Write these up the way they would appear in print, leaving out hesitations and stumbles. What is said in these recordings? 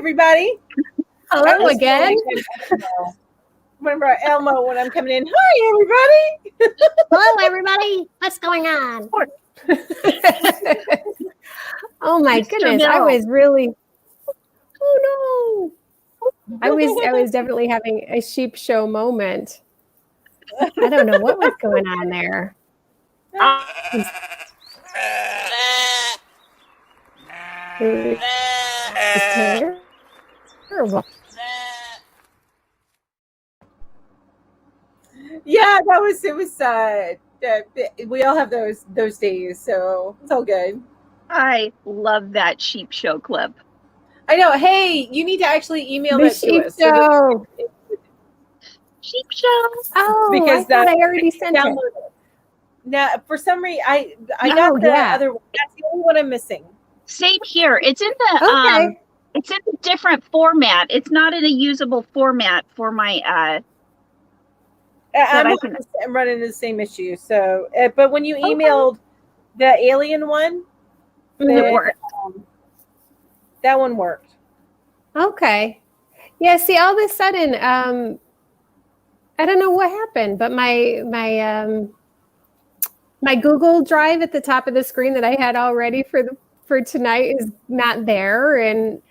everybody. Hello again. Remember Elmo when I'm coming in. Hi, everybody. Hello, everybody. What's going on? Oh my goodness! I was really. Oh no! I was definitely having a sheep show moment. I don't know what was going on there. It was terrible. Yeah, it was. We all have those days, so it's all good. I love that sheep show clip. I know. Hey, you need to actually email The that to us. Show. Sheep show. Oh, because I already sent it. Now, for some reason, I got the other one. That's the only one I'm missing. Same here. It's in the it's in a different format. It's not in a usable format for my I'm running the same issue. So, but when you emailed the alien one, it worked. That one worked. Okay. Yeah. See, all of a sudden, I don't know what happened, but my Google Drive at the top of the screen that I had all ready for tonight is not there, and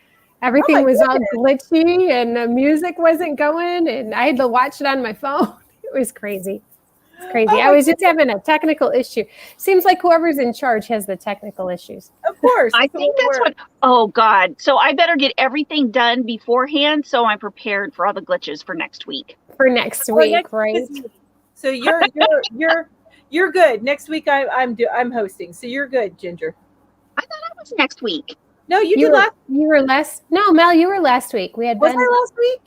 everything was all glitchy, and the music wasn't going, and I had to watch it on my phone. It was crazy. It's crazy. I was just having a technical issue. Seems like whoever's in charge has the technical issues. Of course. I think that's what. Oh God! So I better get everything done beforehand, so I'm prepared for all the glitches for next week. Right? So you're good. Next week I'm hosting, so you're good, Ginger. I thought I was next week. No, you were last. No, Mel, you were last week. We had. Was I last week?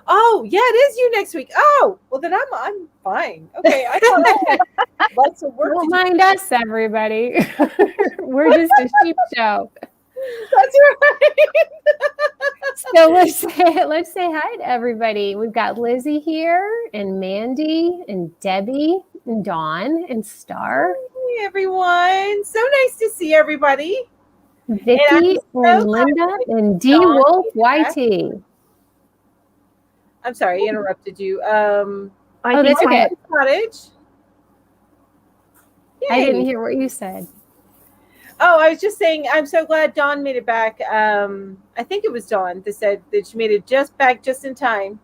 Oh, yeah, it is you next week. Oh, well then I'm fine. Okay, I thought I had lots of work. Don't mind us, everybody. We're just a sheep show. That's right. So let's say hi to everybody. We've got Lizzie here, and Mandy, and Debbie, and Dawn, and Star. Hey, everyone. So nice to see everybody. Vicky, and Linda, and D Wolf YT. I'm sorry, I interrupted you. That's okay. Cottage. I didn't hear what you said. Oh, I was just saying, I'm so glad Dawn made it back. I think it was Dawn that said that she made it back just in time.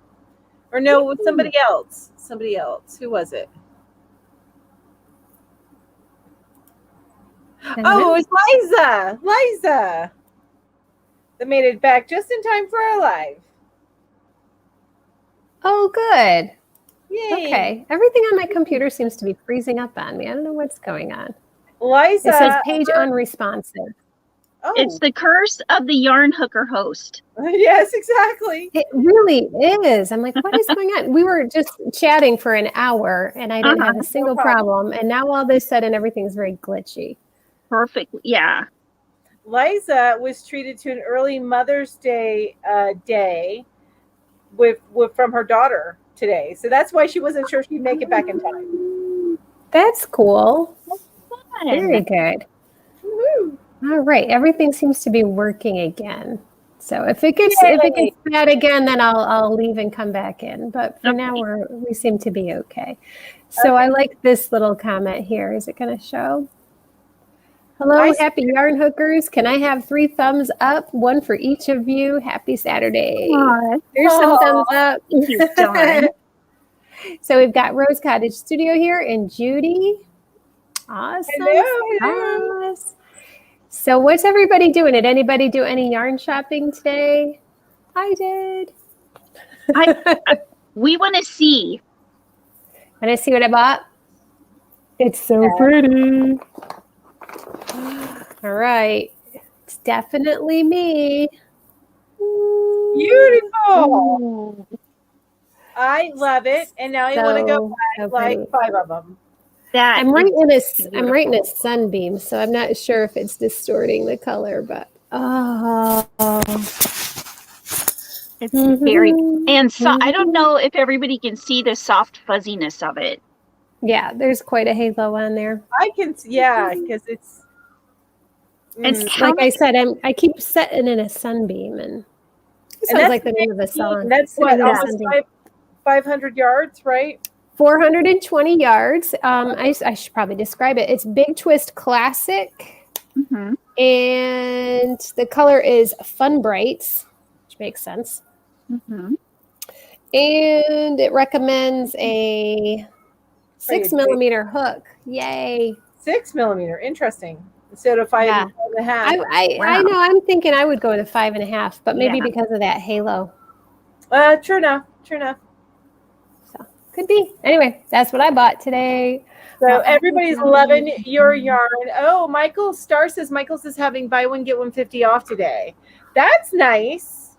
Or no, it was somebody else. Somebody else. Who was it? Oh, it was Liza. That made it back just in time for our live. Oh, good. Yay. Okay. Everything on my computer seems to be freezing up on me. I don't know what's going on. Liza. It says page unresponsive. Oh. It's the curse of the yarn hooker host. Yes, exactly. It really is. I'm like, what is going on? We were just chatting for an hour, and I didn't have a single problem. And now all of a sudden, everything's very glitchy. Perfect. Yeah. Liza was treated to an early Mother's Day with from her daughter today. So that's why she wasn't sure she'd make it back in time. That's cool. That's fun. Very good. Woo-hoo. All right. Everything seems to be working again. So if it gets bad again, then I'll leave and come back in. But for now we seem to be okay. So I like this little comment here. Is it going to show? Hello, happy yarn hookers. Can I have 3 thumbs up? 1 for each of you. Happy Saturday. There's some thumbs up. Thank you, Dawn. So we've got Rose Cottage Studio here and Judy. Awesome. Hello. So what's everybody doing? Did anybody do any yarn shopping today? I did. We want to see. Want to see what I bought? It's so pretty. All right. It's definitely me. Beautiful. I love it. And now I want to go buy like 5 of them. I'm right in a sunbeam, so I'm not sure if it's distorting the color, but it's very, and so I don't know if everybody can see the soft fuzziness of it. Yeah, there's quite a halo on there. I can, because it's like I said, I keep setting in a sunbeam, and It sounds like the name of a song. That's what, Well, almost 500 yards, right? 420 yards. I should probably describe it. It's Big Twist Classic. Mm-hmm. And the color is Fun Brights, which makes sense. Mm-hmm. And it recommends a 6mm hook. Yay. 6mm. Interesting. Instead of 5.5. I know. I'm thinking I would go to 5.5, but maybe because of that halo. True enough. So could be. Anyway, that's what I bought today. So everybody's loving your yarn. Oh, Michael Star says Michael's is having buy one get one 50 off today. That's nice.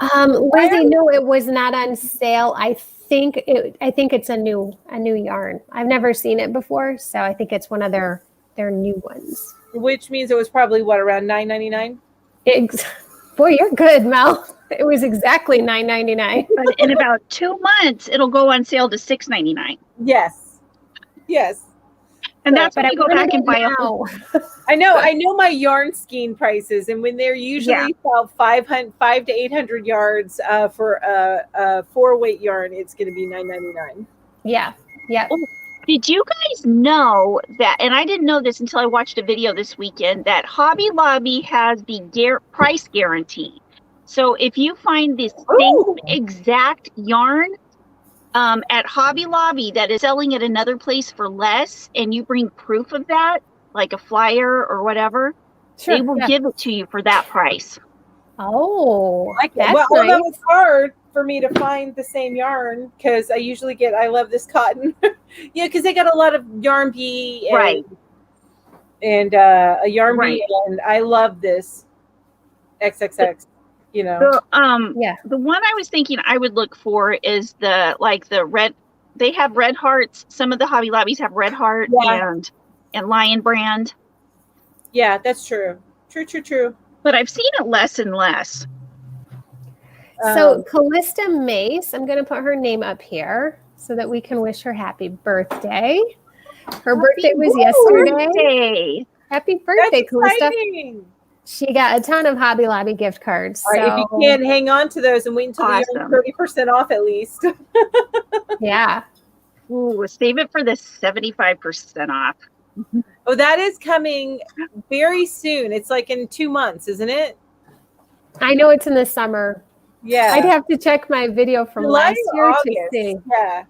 Lizzie, no, it was not on sale. I think it's a new yarn. I've never seen it before, so I think it's one of their new ones. Which means it was probably around $9.99. Boy, you're good, Mel. It was exactly $9.99. But in about 2 months, it'll go on sale to $6.99. Yes. And that's when you go back and buy a whole. I know my yarn skein prices, and when they're usually about 5 to 800 yards for a 4-weight yarn, it's going to be $9.99. Yeah. Oh, did you guys know that? And I didn't know this until I watched a video this weekend, that Hobby Lobby has the price guarantee. So if you find the same exact yarn at Hobby Lobby that is selling at another place for less, and you bring proof of that, like a flyer or whatever, they will give it to you for that price. Oh, that's well, nice. although it's hard for me to find the same yarn, because I usually I love this cotton. Yeah, because they got a lot of yarn bee and a yarn bee, and I love this XXX. You know, the one I was thinking I would look for is the red. They have Red Hearts. Some of the Hobby Lobbies have Red Heart and Lion Brand. Yeah, that's true. True. But I've seen it less and less. So Callista Mace, I'm going to put her name up here so that we can wish her happy birthday. Her birthday was yesterday. Happy birthday, Callista. She got a ton of Hobby Lobby gift cards. All right, if you can, hang on to those and wait until you're 30% off at least. Yeah. Ooh, save it for the 75% off. Oh, that is coming very soon. It's like in 2 months, isn't it? I know it's in the summer. Yeah. I'd have to check my video from last year to see. Yeah.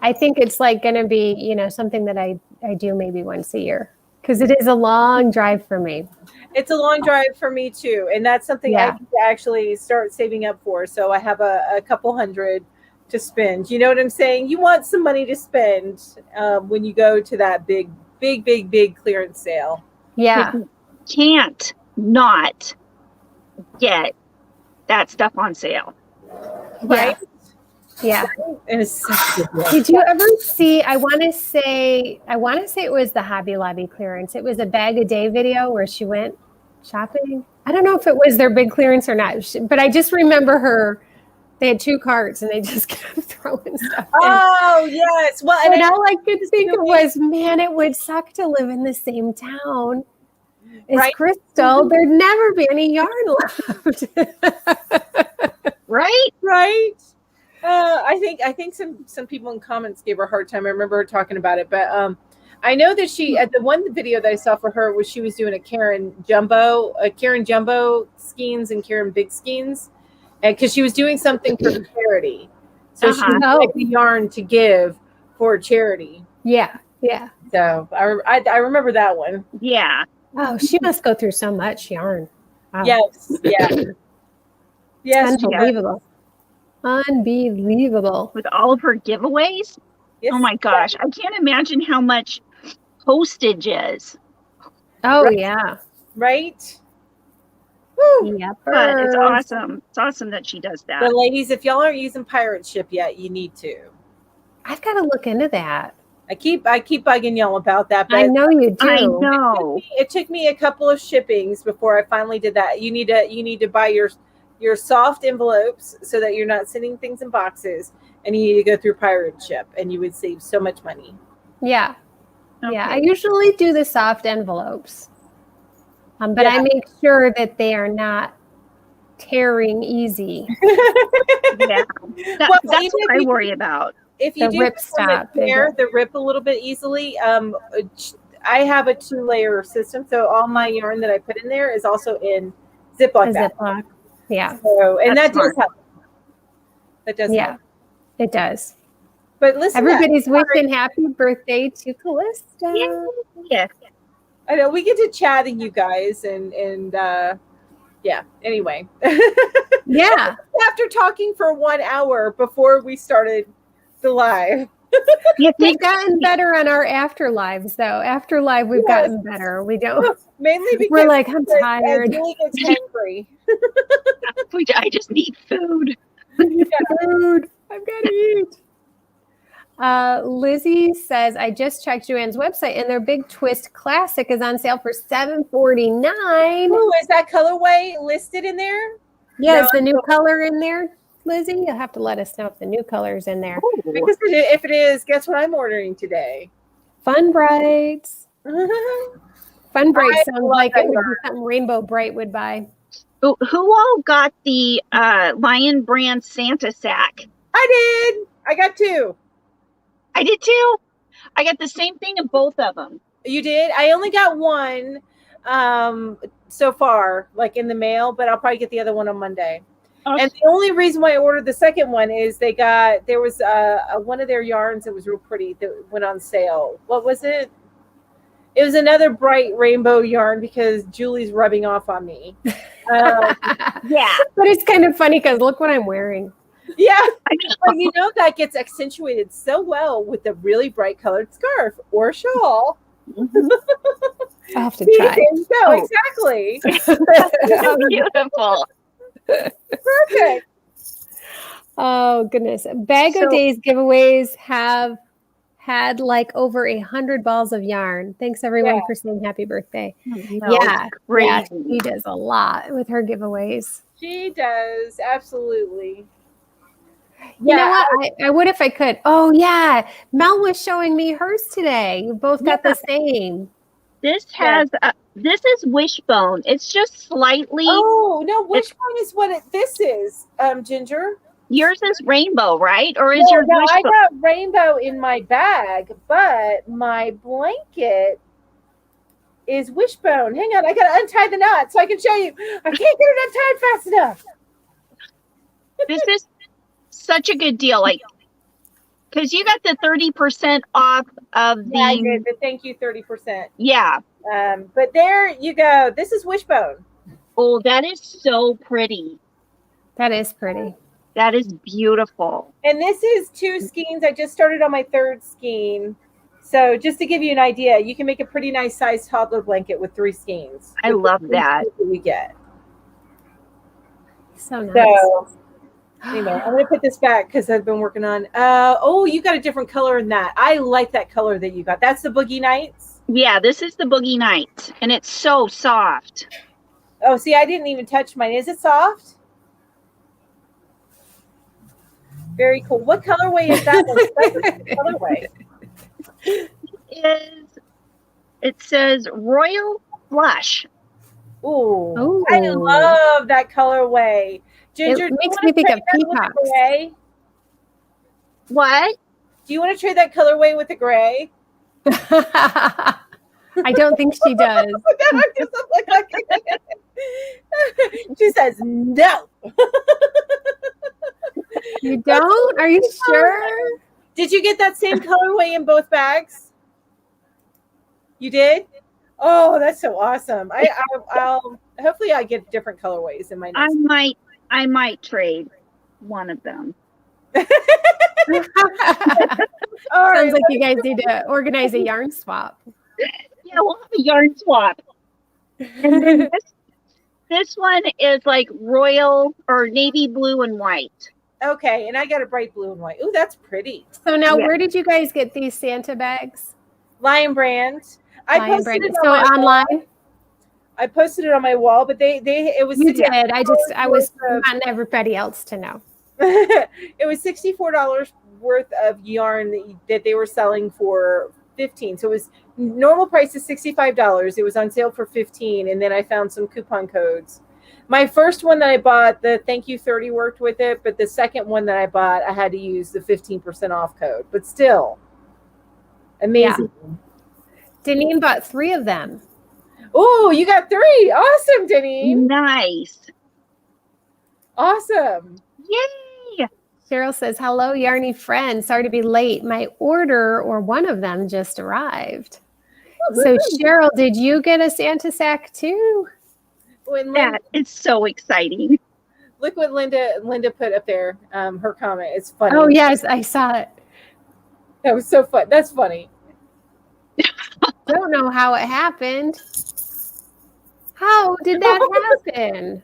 I think it's like going to be, something that I do maybe once a year, because it is a long drive for me. It's a long drive for me too. And that's something I can actually start saving up for. So I have a couple hundred to spend. You know what I'm saying? You want some money to spend when you go to that big clearance sale. Yeah. You can't not get that stuff on sale. Right? Yeah. And it's such a good deal. Did you ever see, I want to say it was the Hobby Lobby clearance. It was a bag a day video where she went shopping. I don't know if it was their big clearance or not, but I just remember they had 2 carts and they just kept throwing stuff in. Oh, yes. Well, and all I could think of was, man, it would suck to live in the same town as Crystal. There'd never be any yarn left. Right. I think some people in comments gave her a hard time. I remember her talking about it, but I know that she, at the one video that I saw for her was she was doing a Karen Jumbo skeins and Karen Big skeins, and because she was doing something for charity, so she was like the yarn to give for charity. Yeah. So I remember that one. Yeah. Oh, she must go through so much yarn. Wow. Yes. Yeah. Yes. Unbelievable. With all of her giveaways. Yes. Oh my gosh. I can't imagine how much postage is. Oh, yeah. Right? Woo. Yep. But it's awesome. It's awesome that she does that. But ladies, if y'all aren't using Pirate Ship yet, you need to. I've got to look into that. I keep bugging y'all about that. But I know you do. I know. It took me a couple of shippings before I finally did that. You need to buy your soft envelopes so that you're not sending things in boxes, and you need to go through Pirate Ship, and you would save so much money. Yeah. Okay. Yeah. I usually do the soft envelopes, but I make sure that they are not tearing easy. Yeah. Well, That's even what I worry about. if you The do rip tear the rip a little bit easily, I have a 2-layer system, so all my yarn that I put in there is also in Ziploc bag. Ziploc. Yeah. So, and That's that does smart. help. That does Yeah, help. it does. But listen, Everybody's wishing happy birthday to Callista. Yeah. I know we get to chatting, you guys, and yeah. Anyway, Yeah. after talking for 1 hour before we started the live. We've gotten better on our afterlives, though. Afterlive, we've gotten better. We don't. Mainly because We're like, I'm tired. Julie gets hangry. I just need food. Food. I've got to eat. Lizzie says, I just checked Joanne's website and their Big Twist Classic is on sale for $7.49. Oh, is that colorway listed in there? Yeah, No, is the new color in there, Lizzie? You'll have to let us know if the new color is in there. because if it is, guess what I'm ordering today? Fun Brights. Fun Bright sounds like it would yarn. be something Rainbow Bright would buy. Who all got the Lion Brand Santa sack? I did. I got 2. I did too. I got the same thing in both of them. You did? I only got 1 so far, like in the mail, but I'll probably get the other one on Monday. Okay. And the only reason why I ordered the second one is there was one of their yarns that was real pretty that went on sale. What was it? It was another bright rainbow yarn because Julie's rubbing off on me. Yeah. But it's kind of funny because look what I'm wearing. Yeah. I know. But that gets accentuated so well with a really bright colored scarf or shawl. Mhm. I'll have to See, try. there you go. Oh. Exactly. So beautiful. Perfect. Oh, goodness. Bag of Days giveaways have had like over 100 balls of yarn. Thanks, everyone, for saying happy birthday. No, Yeah, crazy. she does a lot with her giveaways. She does. Absolutely. You know what? I would if I could. Oh, yeah. Mel was showing me hers today. You both got the same. This has this is Wishbone. It's just slightly. Oh no, Wishbone is what this is. Ginger. Yours is rainbow, right? Or is No, yours Wishbone? I got rainbow in my bag, but my blanket is Wishbone. Hang on, I gotta untie the knot so I can show you. I can't get it untied fast enough. This is such a good deal, like because you got the 30% off of the. Yeah, I did. The thank you 30%. Yeah. But there you go. This is Wishbone. Oh, that is so pretty. That is pretty. That is beautiful. And this is 2 skeins. I just started on my 3rd skein. So just to give you an idea, you can make a pretty nice size toddler blanket with 3 skeins. I love that. We get. So nice. So anyway, I'm going to put this back because I've been working on. Oh, you got a different color in that. I like that color that you got. That's the Boogie Nights. Yeah, this is the Boogie Nights, and it's so soft. Oh, see, I didn't even touch mine. Is it soft? Very cool. What colorway is that one? Colorway. It says Royal Flush. Ooh, I love that colorway. Ginger, it makes me think of peacocks. What? Do you want to trade that colorway with the gray? I don't think she does. She says no. You don't? Are you sure? Did you get that same colorway in both bags? You did? Oh, that's so awesome. I'll hopefully I get different colorways in my next I might trade one of them. Sounds like you guys need to organize a yarn swap. Yeah, we'll have a yarn swap. And then this one is like royal or navy blue and white. Okay, and I got a bright blue and white. Ooh, that's pretty. So now, where did you guys get these Santa bags? Lion Brand. I posted it online. I posted it on my wall, but it was. You did. I was wanting everybody else to know. It was $64 worth of yarn that they were selling for $15. So it was normal price is $65. It was on sale for $15, and then I found some coupon codes. My first one that I bought, the Thank You 30 worked with it, but the second one that I bought, I had to use the 15% off code. But still, amazing. Yeah. Deneen bought 3 of them. Oh, you got 3. Awesome, Deneen. Nice. Awesome. Yay. Cheryl says, hello, Yarny friend. Sorry to be late. My order, or one of them, just arrived. So, Cheryl, did you get a Santa sack too? That is so exciting. Look what Linda put up there. Her comment. It's funny. Oh, yes, I saw it. That was so fun. That's funny. Don't know how it happened. How did that happen?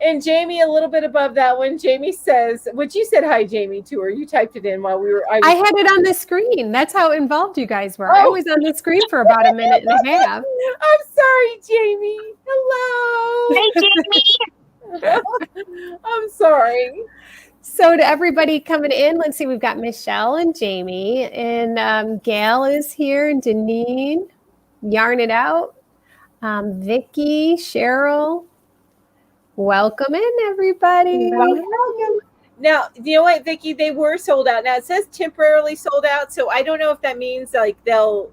And Jamie, a little bit above that one, Jamie says, which you said hi, Jamie, to her. You typed it in while we were. I had it on the screen. That's how involved you guys were. I was on the screen for about a minute and a half. I'm sorry, Jamie. Hello. Hey, Jamie. I'm sorry. So to everybody coming in, let's see, we've got Michelle and Jamie, and Gail is here, and Deneen, Yarn It Out, Vicky, Cheryl. Welcome in, everybody. Welcome. Now, you know what, Vicky? They were sold out. Now it says temporarily sold out, so I don't know if that means like they'll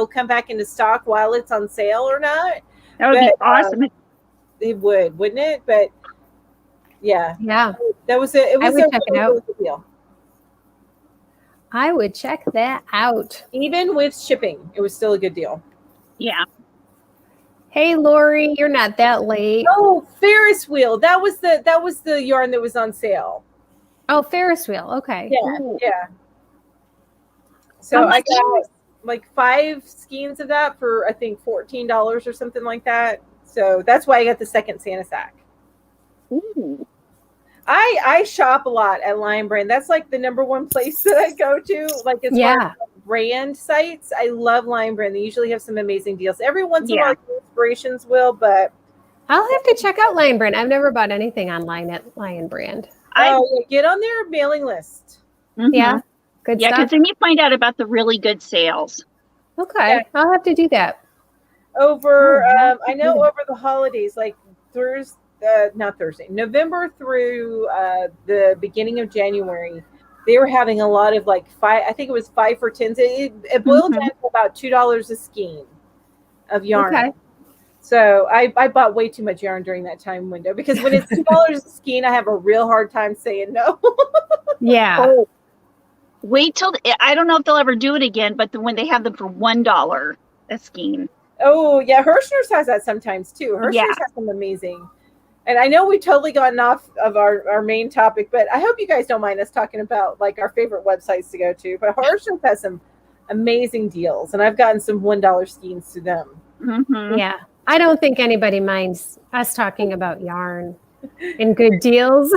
come back into stock while it's on sale or not. That would be awesome. It would, wouldn't it? But yeah, that was it. It was check it out. Good deal. I would check that out. Even with shipping, it was still a good deal. Yeah. Hey, Lori, you're not that late. Oh, Ferris wheel. That was the yarn that was on sale. Oh, Ferris wheel. Okay. Yeah. So I got like 5 skeins of that for I think $14 or something like that. So that's why I got the second Santa sack. Ooh. I shop a lot at Lion Brand. That's like the #1 place that I go to. Like as far as brand sites, I love Lion Brand. They usually have some amazing deals. Every once in a while, Inspirations will, but I'll have to check out Lion Brand. I've never bought anything online at Lion Brand. Get on their mailing list. Mm-hmm. Yeah, good stuff. Yeah, because then you find out about the really good sales. Okay, I'll have to do that. I know over the holidays, like November through the beginning of January, they were having a lot of like 5. I think it was 5 for 10s. It boiled down to about $2 a skein of yarn. Okay. So I bought way too much yarn during that time window because when it's $2 a skein, I have a real hard time saying no. Yeah. Oh, wait till I don't know if they'll ever do it again, but when they have them for $1 a skein. Oh yeah, Hirschner's has that sometimes too. Hirschner's has some amazing. And I know we've totally gotten off of our main topic, but I hope you guys don't mind us talking about like our favorite websites to go to. But Hirschner's has some amazing deals, and I've gotten some $1 skeins to them. Mm-hmm. Yeah. I don't think anybody minds us talking about yarn and good deals.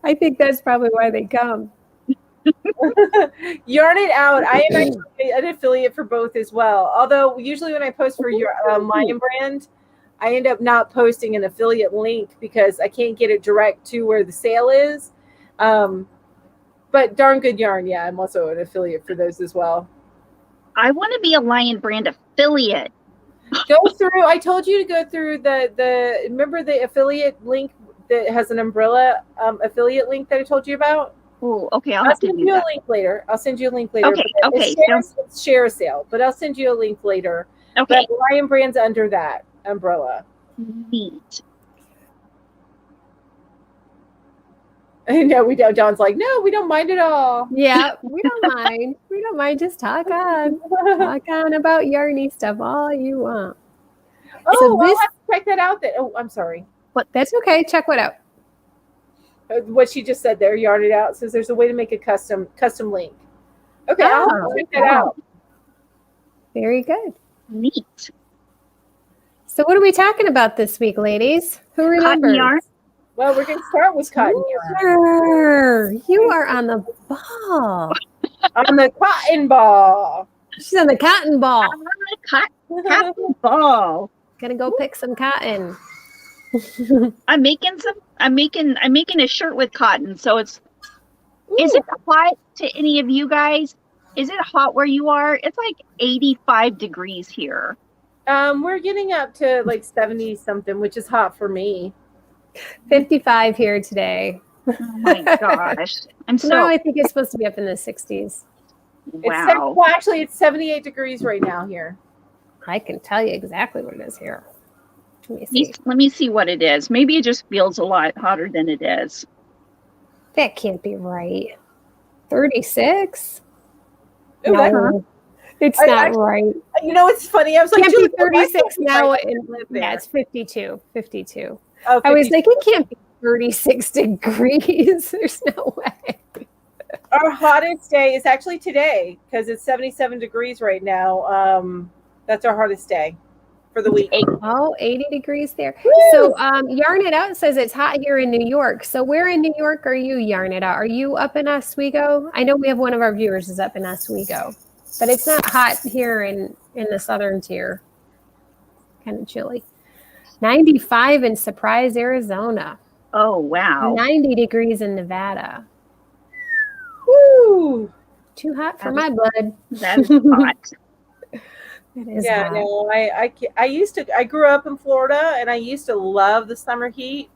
I think that's probably why they come. Yarn It Out. I am actually an affiliate for both as well. Although usually when I post for your Lion Brand, I end up not posting an affiliate link because I can't get it direct to where the sale is. But Darn Good Yarn, yeah, I'm also an affiliate for those as well. I want to be a Lion Brand affiliate. Go through. I told you to go through the remember the affiliate link that has an umbrella affiliate link that I told you about. Oh, okay. I'll send you a link later. I'll send you a link later. Okay. It's share a sale, but I'll send you a link later. Okay. But Lion Brand's under that umbrella. Neat. I know we don't. Dawn's like, no, we don't mind at all. Yeah, we don't mind. We don't mind. Just talk on about yarny stuff all you want. Oh, so I'll have to check that out. I'm sorry. What? That's okay. Check what out. What she just said there, Yarn It Out says there's a way to make a custom link. Okay, I'll check that out. Very good. Neat. So what are we talking about this week, ladies? Who remembers? Cotton yarn. Well, we're going to start with cotton yarn. You are on the ball. On the cotton ball. She's on the cotton ball. I'm on the cotton ball. Gonna go pick some cotton. I'm making a shirt with cotton. So it's. Ooh. Is it hot to any of you guys? Is it hot where you are? It's like 85 degrees here. We're getting up to like 70 something, which is hot for me. 55 here today. Oh my gosh. No, I think it's supposed to be up in the 60s. Wow. Well, actually, it's 78 degrees right now here. I can tell you exactly what it is here. Let me see what it is. Maybe it just feels a lot hotter than it is. That can't be right. 36? Ooh, no, it's not right. You know, it's funny. I was like, can't be 36 now. Yeah, it's 52. 52. Oh, 52. I was like, it can't be 36 degrees. There's no way. Our hottest day is actually today because it's 77 degrees right now. That's our hottest day for the week. 80 degrees there. Woo! So Yarn It Out says it's hot here in New York. So where in New York are you, Yarn It Out? Are you up in Oswego? I know we have one of our viewers is up in Oswego, but it's not hot here in the southern tier. Kind of chilly. 95 in Surprise, Arizona. Oh, wow. 90 degrees in Nevada. Woo! Too hot for my blood. That's hot. It is yeah, hot. no, I grew up in Florida and I used to love the summer heat.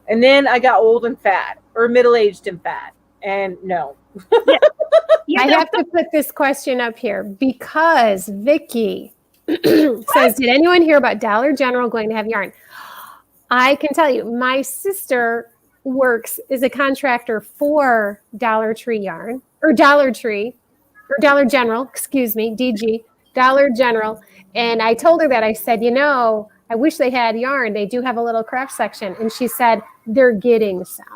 And then I got old and fat, or middle-aged and fat. And no. I have to put this question up here because Vicky says, did anyone hear about Dollar General going to have yarn? I can tell you, my sister is a contractor for Dollar Tree Yarn, or Dollar General, excuse me, DG, Dollar General. And I told her that. I said, I wish they had yarn. They do have a little craft section. And she said, they're getting some.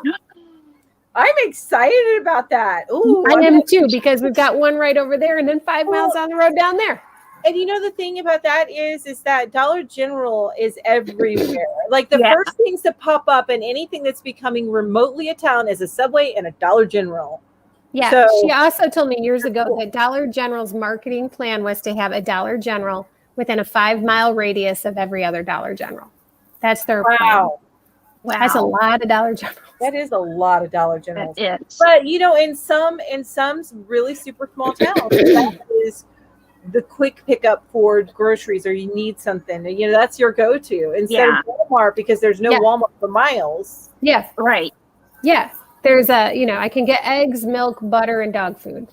I'm excited about that. Ooh, I am too, because we've got one right over there and then 5 miles down the road down there. And the thing about that is that Dollar General is everywhere. Like the first things to pop up in anything that's becoming remotely a town is a Subway and a Dollar General. Yeah. So, she also told me years ago that Dollar General's marketing plan was to have a Dollar General within a 5-mile radius of every other Dollar General. That's their plan. Wow. That's a lot of Dollar Generals. That is a lot of Dollar Generals. That is. But in some really super small towns, that is the quick pickup for groceries, or you need something. That's your go-to instead of Walmart, because there's no Walmart for miles. Yeah. Right. Yeah. There's I can get eggs, milk, butter, and dog food,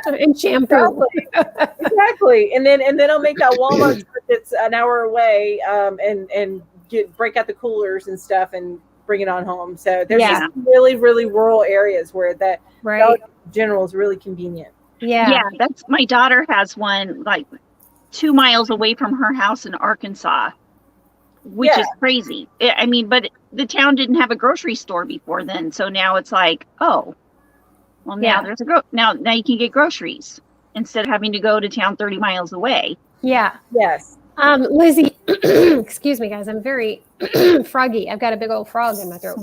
and shampoo. Exactly. And then I'll make that Walmart trip that's an hour away, and break out the coolers and stuff and bring it on home. So there's just really, really rural areas where that Dollar General is really convenient. Yeah. That's my daughter has one like 2 miles away from her house in Arkansas, which is crazy. I mean, but the town didn't have a grocery store before then, so now it's like, now there's now you can get groceries instead of having to go to town 30 miles away. Yeah. Yes. Lizzie, excuse me, guys. I'm very froggy. I've got a big old frog in my throat.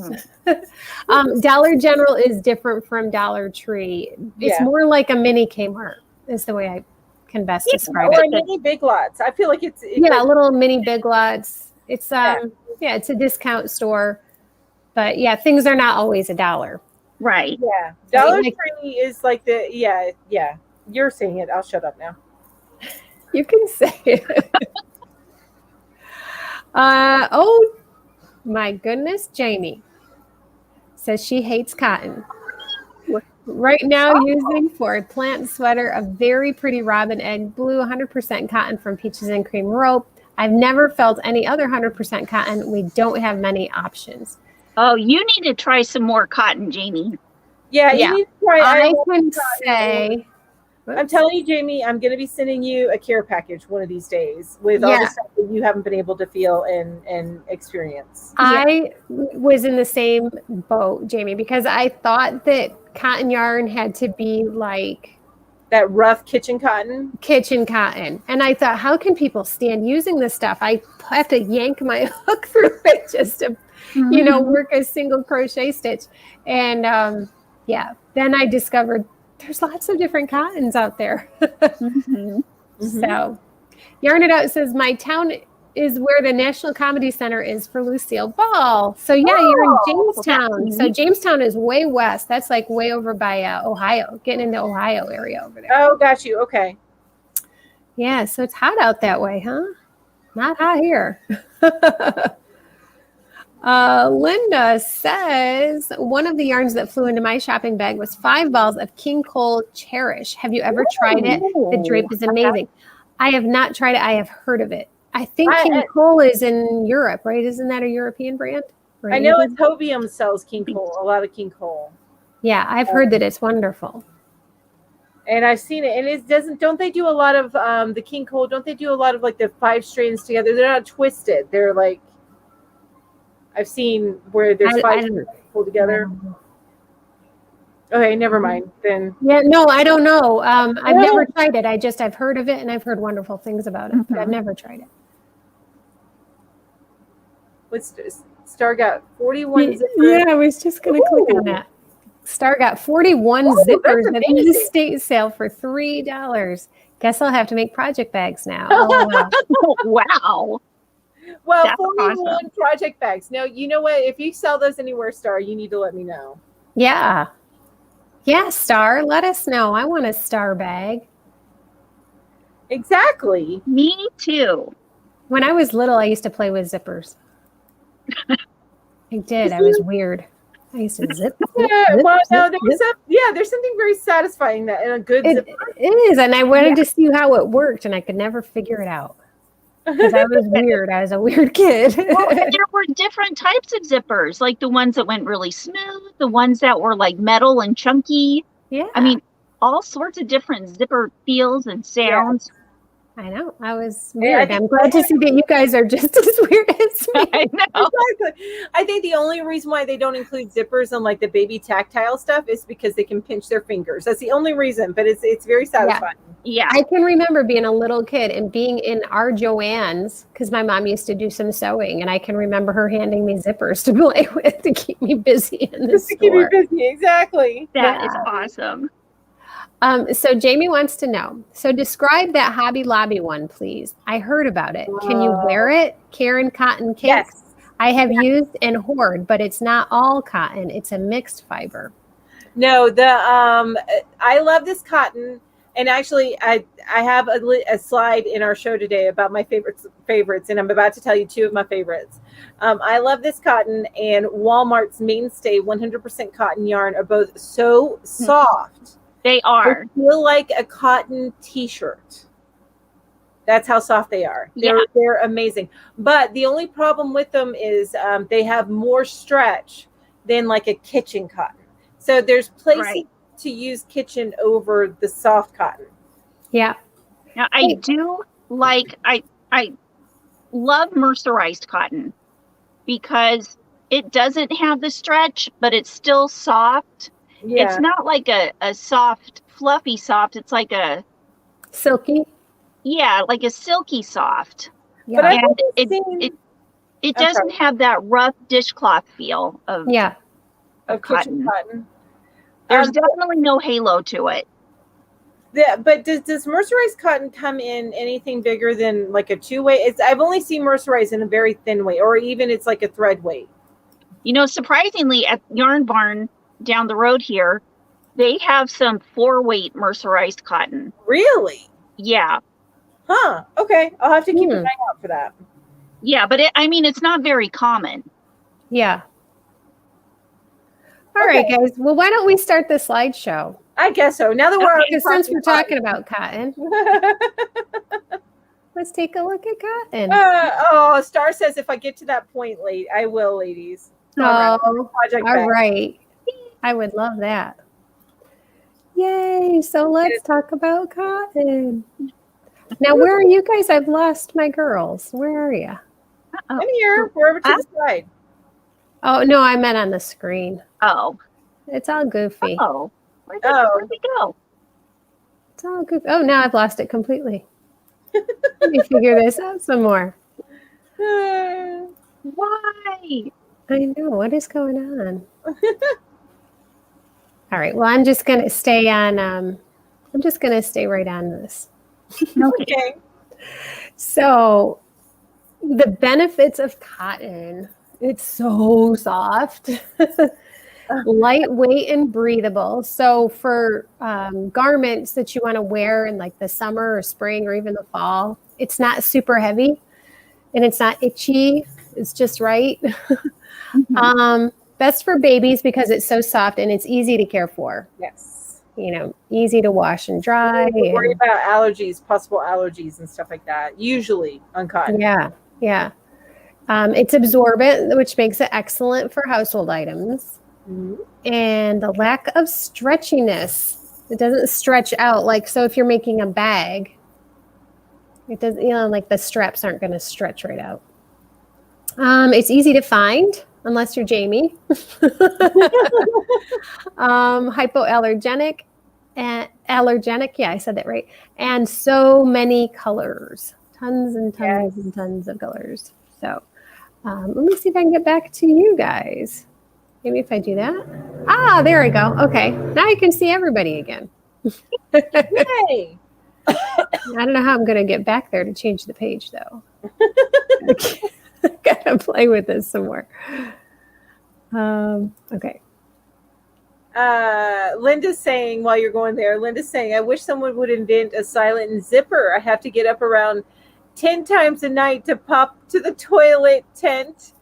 Dollar General is different from Dollar Tree. It's more like a mini Kmart is the way I can best describe it. Or mini Big Lots. I feel like it's like, little mini Big Lots. It's it's a discount store, but things are not always $1. Right. Yeah. Dollar Tree is like You're saying it. I'll shut up now. You can say it. Oh my goodness, Jamie says she hates cotton. Right now, using for a plant sweater, a very pretty robin egg blue, 100% cotton from Peaches and Cream rope. I've never felt any other 100% cotton. We don't have many options. Oh, you need to try some more cotton, Jamie. Yeah. You need to try. I can say. I'm telling you, Jamie, I'm going to be sending you a care package one of these days with all the stuff that you haven't been able to feel and experience. I was in the same boat, Jamie, because I thought that cotton yarn had to be like that rough kitchen cotton. And I thought, how can people stand using this stuff? I have to yank my hook through it just to, work a single crochet stitch. And then I discovered there's lots of different cottons out there. So Yarn It Out says, my town is where the National Comedy Center is for Lucille Ball. So you're in Jamestown. So Jamestown is way west. That's like way over by Ohio, getting into Ohio area over there. Oh, got you. Okay. Yeah, so it's hot out that way, huh? Not hot here. Linda says, one of the yarns that flew into my shopping bag was 5 balls of King Cole Cherish. Have you ever tried it? The drape is amazing. I have not tried it. I have heard of it. I think King Cole is in Europe, right? Isn't that a European brand? I know it's Hobium sells King Cole, a lot of King Cole. Yeah, I've heard that it's wonderful. And I've seen it, and it doesn't. Don't they do a lot of the King Cole? Don't they do a lot of like the 5 strands together? They're not twisted. They're like I've seen where there's 5 strands pulled together. Okay, never mind then. Yeah, no, I don't know. I've never tried it. I've heard of it, and I've heard wonderful things about it, but I've never tried it. What's Star got 41 zippers? Yeah, I was just going to click on that. Star got 41 zippers at an estate sale for $3. Guess I'll have to make project bags now. Oh, wow. Wow. Well, That's 41 awesome. project bags. No, you know what? If you sell those anywhere, Star, you need to let me know. Yeah. Yeah, Star, let us know. I want a Star bag. Exactly. Me too. When I was little, I used to play with zippers. I did. I was weird. I used to zip. There's something very satisfying that in a good zipper. It is, and I wanted to see how it worked, and I could never figure it out because I was weird. I was a weird kid. Well, there were different types of zippers, like the ones that went really smooth, the ones that were like metal and chunky. Yeah, I mean, all sorts of different zipper feels and sounds. Yeah. I know. I was weird. I'm glad to see that you guys are just as weird as me. I know. Exactly. I think the only reason why they don't include zippers on like the baby tactile stuff is because they can pinch their fingers. That's the only reason, but it's very satisfying. Yeah. I can remember being a little kid and being in our Joann's because my mom used to do some sewing, and I can remember her handing me zippers to play with to keep me busy in the store. To keep you busy, exactly. That is awesome. So Jamie wants to know, so describe that Hobby Lobby one, please. I heard about it. Can you wear it? Karen Cotton Cakes. Yes. I have used and hoard, but it's not all cotton. It's a mixed fiber. No, I love this cotton. And actually, I have a slide in our show today about my favorites, and I'm about to tell you 2 of my favorites. I love this cotton, and Walmart's Mainstay 100% cotton yarn are both so soft. They are. They feel like a cotton t-shirt. That's how soft they are. They're amazing. But the only problem with them is they have more stretch than like a kitchen cotton. So there's places to use kitchen over the soft cotton. Yeah. Now I do like I love mercerized cotton because it doesn't have the stretch, but it's still soft. Yeah. It's not like a soft, fluffy soft. It's like a silky. Yeah, like a silky soft. Yeah. But it doesn't have that rough dishcloth feel of kitchen cotton. There's definitely no halo to it. Yeah, but does mercerized cotton come in anything bigger than like a 2-weight? I've only seen mercerized in a very thin weight, or even it's like a thread weight. You know, surprisingly, at Yarn Barn down the road here, they have some 4-weight mercerized cotton. Really? Yeah. Huh. Okay. I'll have to keep an eye out for that. Yeah, but it's not very common. Yeah. All right, guys. Well, why don't we start the slideshow? I guess so. Now that since we're talking about cotton, let's take a look at cotton. Star says if I get to that point late, I will, ladies. All right. I would love that. Yay. So let's talk about cotton. Now, where are you guys? I've lost my girls. Where are you? I'm here. We're over to the side. Oh, no, I meant on the screen. Oh. It's all goofy. Oh. Where'd we go? It's all goofy. Oh, now I've lost it completely. Let me figure this out some more. Why? I know. What is going on? All right. Well, I'm just going to stay on. I'm just going to stay right on this. Okay. So the benefits of cotton, it's so soft. lightweight and breathable. So for garments that you want to wear in like the summer or spring or even the fall, it's not super heavy and it's not itchy. It's just right. Best for babies because it's so soft and it's easy to care for. Yes. Easy to wash and dry. Don't worry about allergies, possible allergies and stuff like that. Usually on cotton. Yeah. It's absorbent, which makes it excellent for household items. Mm-hmm. And the lack of stretchiness. It doesn't stretch out. Like, so if you're making a bag, it doesn't, like the straps aren't going to stretch right out. It's easy to find. Unless you're Jamie. Hypoallergenic and allergenic. Yeah, I said that right. And so many colors. Tons and tons and tons of colors. So let me see if I can get back to you guys. Maybe if I do that. There we go. Okay. Now I can see everybody again. Yay! I don't know how I'm going to get back there to change the page, though. Gotta play with this some more. Okay. Linda's saying, while you're going there, I wish someone would invent a silent zipper. I have to get up around 10 times a night to pop to the toilet tent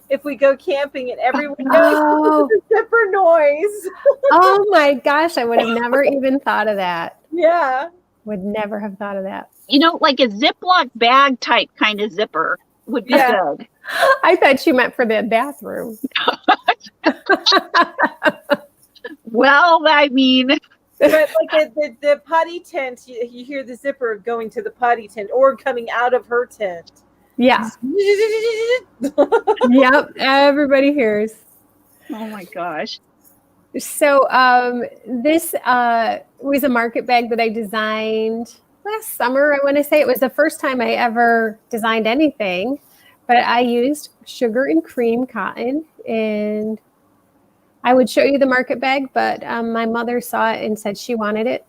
if we go camping, and everyone knows the zipper noise. Oh my gosh, I would have never even thought of that. Yeah. Would never have thought of that. Like a Ziploc bag type kind of zipper would be good. I thought you meant for the bathroom. Well, I mean, but like the potty tent, you hear the zipper going to the potty tent or coming out of her tent. Yeah. Yep. Everybody hears. Oh my gosh. So this was a market bag that I designed last summer. I want to say it was the first time I ever designed anything, but I used sugar and cream cotton, and I would show you the market bag, but my mother saw it and said she wanted it.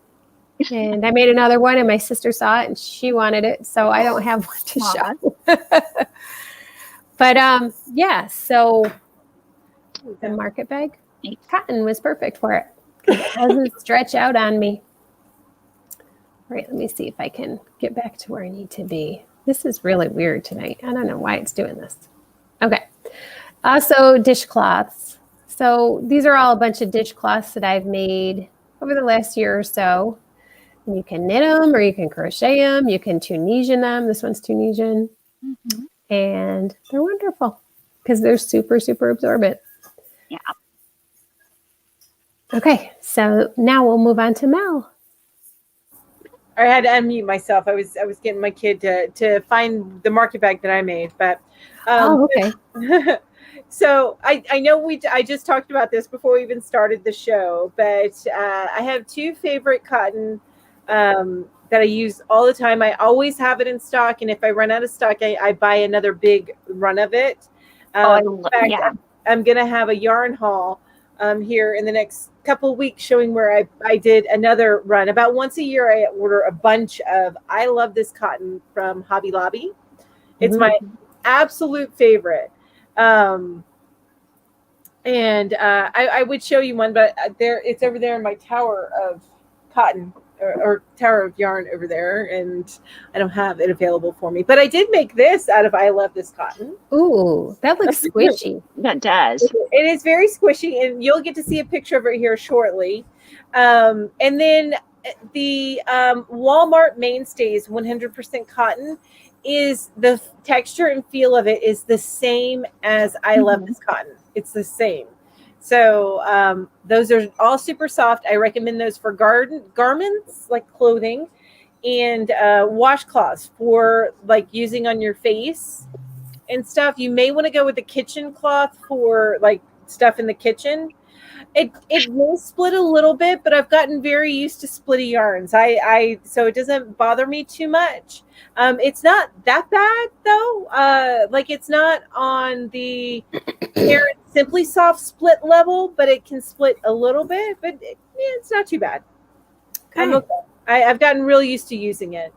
And I made another one and my sister saw it and she wanted it. So I don't have one to show. But so the market bag cotton was perfect for it. It doesn't stretch out on me. All right, let me see if I can get back to where I need to be. This is really weird tonight. I don't know why it's doing this. Okay. Also dishcloths. So these are all a bunch of dishcloths that I've made over the last year or so. And you can knit them or you can crochet them. You can Tunisian them. This one's Tunisian. Mm-hmm. And they're wonderful because they're super, super absorbent. Yeah. Okay, so now we'll move on to Mel. I had to unmute myself. I was getting my kid to find the market bag that I made, but okay. So I know I just talked about this before we even started the show, but I have two favorite cotton that I use all the time. I always have it in stock, and if I run out of stock, I buy another big run of it. In fact, I'm gonna have a yarn haul here in the next couple of weeks showing where I did another run. About once a year I order a bunch of I love this cotton from Hobby Lobby. It's my absolute favorite. And I would show you one, but it's over there in my tower of cotton or tower of yarn over there, and I don't have it available for me. But I did make this out of I love this cotton. Ooh, that looks squishy. That does. It is very squishy, and you'll get to see a picture of it here shortly. And then the Walmart Mainstays 100% cotton is the texture and feel of it is the same as I love this cotton. It's the same. So those are all super soft. I recommend those for garments like clothing, and washcloths for like using on your face and stuff. You may want to go with the kitchen cloth for like stuff in the kitchen. It will split a little bit, but I've gotten very used to splitty yarns. So it doesn't bother me too much. It's not that bad though. Like it's not on the Simply Soft split level, but it can split a little bit. But it's not too bad. Okay. I've gotten real used to using it.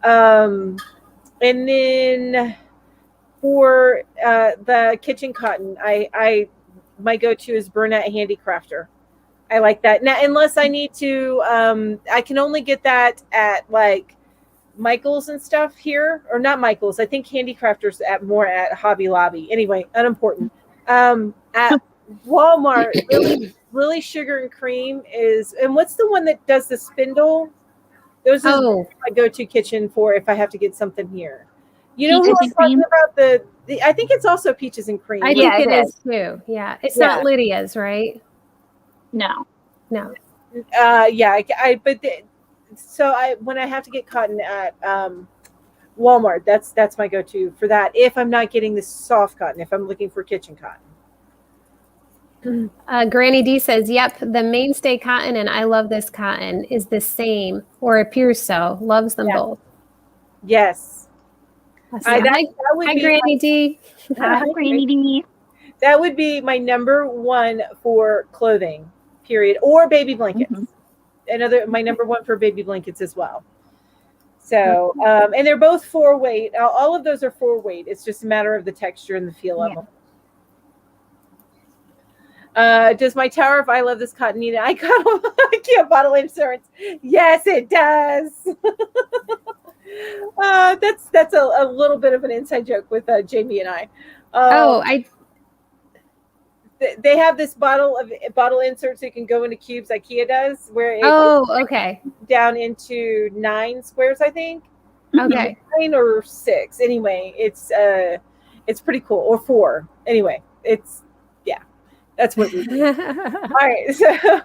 And then for the kitchen cotton, I my go-to is Burnett Handicrafter. I like that. Now, unless I need to, I can only get that at like Michael's and stuff here, or not Michael's. I think Handicrafters more at Hobby Lobby. Anyway, unimportant. At Walmart, Lily Sugar and Cream is, and what's the one that does the spindle? Those are my go-to kitchen for if I have to get something here. You know who I'm talking about? The I think it's also Peaches and Cream. I think it is too. Yeah, it's not Lydia's, right? No. Yeah, when I have to get cotton at Walmart, that's my go-to for that. If I'm not getting the soft cotton, if I'm looking for kitchen cotton. Granny D says, "Yep, the mainstay cotton and I love this cotton is the same, or appears so. Loves them both." Yes. Hi, Granny D. Hi, Granny D. That would be my number one for clothing, period, or baby blankets. My number one for baby blankets as well. So, and they're both 4-weight. All of those are 4-weight. It's just a matter of the texture and the feel of them. Does my Tower of I Love This Cotton need an IKEA bottle insurance? Yes, it does. That's a little bit of an inside joke with Jamie and I. They have this bottle insert so you can go into cubes. IKEA does, where it down into 9 squares, I think. Okay, 9 or 6. Anyway, it's pretty cool. Or 4. Anyway, that's what we do. All right, so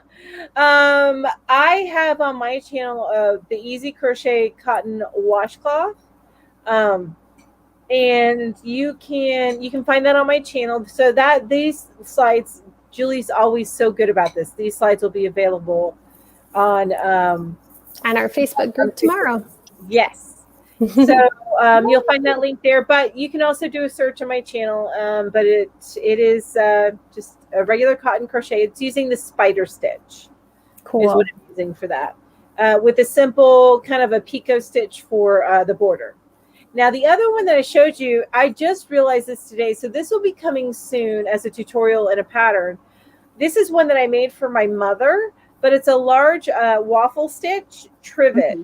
I have on my channel the Easy Crochet Cotton Washcloth, and you can find that on my channel. So that these slides, Julie's always so good about this. These slides will be available on our Facebook group tomorrow. Yes. So you'll find that link there, but you can also do a search on my channel. But it is just a regular cotton crochet. It's using the spider stitch. Cool. Is what I'm using for that. With a simple kind of a picot stitch for the border. Now, the other one that I showed you, I just realized this today. So this will be coming soon as a tutorial and a pattern. This is one that I made for my mother, but it's a large waffle stitch trivet.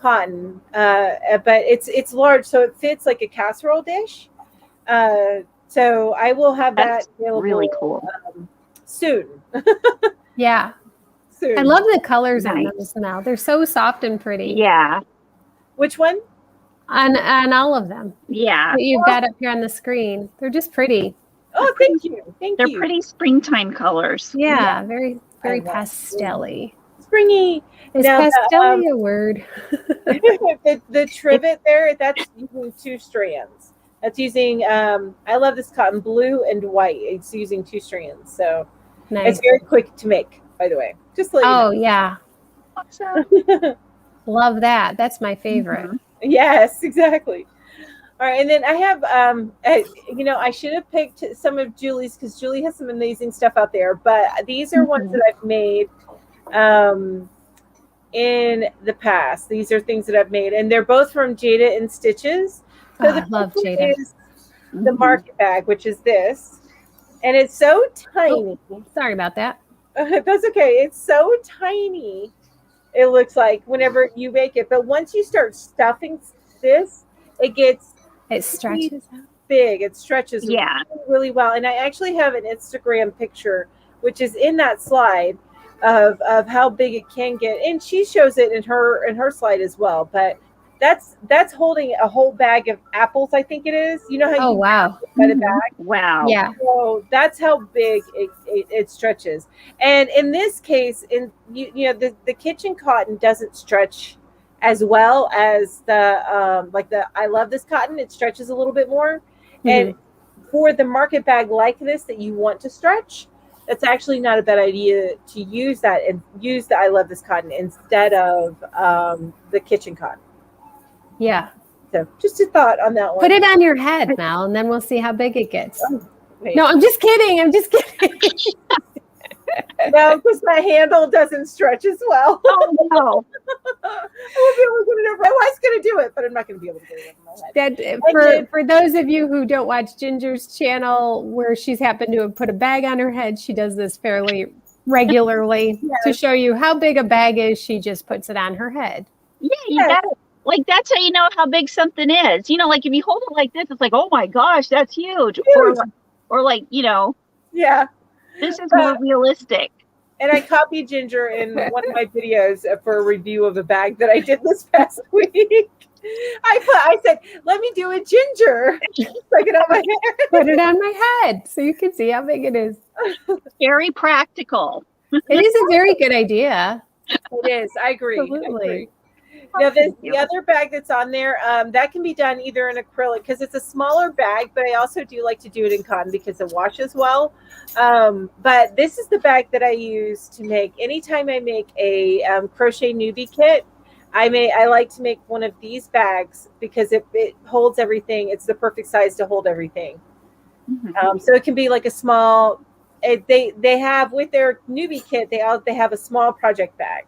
Cotton, but it's large, so it fits like a casserole dish. So I will have that available. Really cool. Soon. Yeah. Soon. I love the colors on those now. They're so soft and pretty. Yeah. Which one? On all of them. Yeah. That you've got up here on the screen. They're just pretty. Oh, thank you. They're pretty springtime colors. Yeah, very pastel-y. Springy. Is pastel-y a word? the trivet there, that's using 2 strands. That's using I love this cotton blue and white. It's using 2 strands. So it's very quick to make, by the way. Just to let you know. Yeah. Awesome. Love that. That's my favorite. Yes, exactly. All right, and then I have I should have picked some of Julie's because Julie has some amazing stuff out there, but these are ones that I've made in the past. These are things that I've made, and they're both from Jada and Stitches. So I love Jada. Is the market bag, which is this, and it's so tiny. Sorry about that. That's okay. It's so tiny. It looks like whenever you make it, but once you start stuffing this, it stretches big. It stretches really well. And I actually have an Instagram picture, which is in that slide of how big it can get, and she shows it in her slide as well. But that's holding a whole bag of apples, I think it is. You know how by the bag? Wow. Yeah. So that's how big it stretches. And in this case, the kitchen cotton doesn't stretch as well as the I love this cotton. It stretches a little bit more. And for the market bag like this that you want to stretch, that's actually not a bad idea to use that and use the I love this cotton instead of the kitchen cotton. Yeah. So just a thought on that one. Put it on your head, Mel, and then we'll see how big it gets. No, I'm just kidding. No, because my handle doesn't stretch as well. Oh no. I won't be able to get it over. My wife's going to do it, but I'm not going to be able to get it over my head. For those of you who don't watch Ginger's channel, where she's happened to have put a bag on her head, she does this fairly regularly to show you how big a bag is. She just puts it on her head. Yeah, you got it. Like, that's how you know how big something is. You know, like if you hold it like this, it's like, oh my gosh, that's huge. Or like, you know, this is more realistic. And I copied Ginger in one of my videos for a review of a bag that I did this past week. I said, let me do a Ginger. Stick it on my head. Put it on my head so you can see how big it is. Very practical. It is a very good idea. It is. I agree. Absolutely. Now, the other bag that's on there, that can be done either in acrylic because it's a smaller bag, but I also do like to do it in cotton because it washes well. But this is the bag that I use to make anytime I make a crochet newbie kit. I like to make one of these bags because it holds everything. It's the perfect size to hold everything. Mm-hmm. So it can be like a small. They have with their newbie kit. They have a small project bag.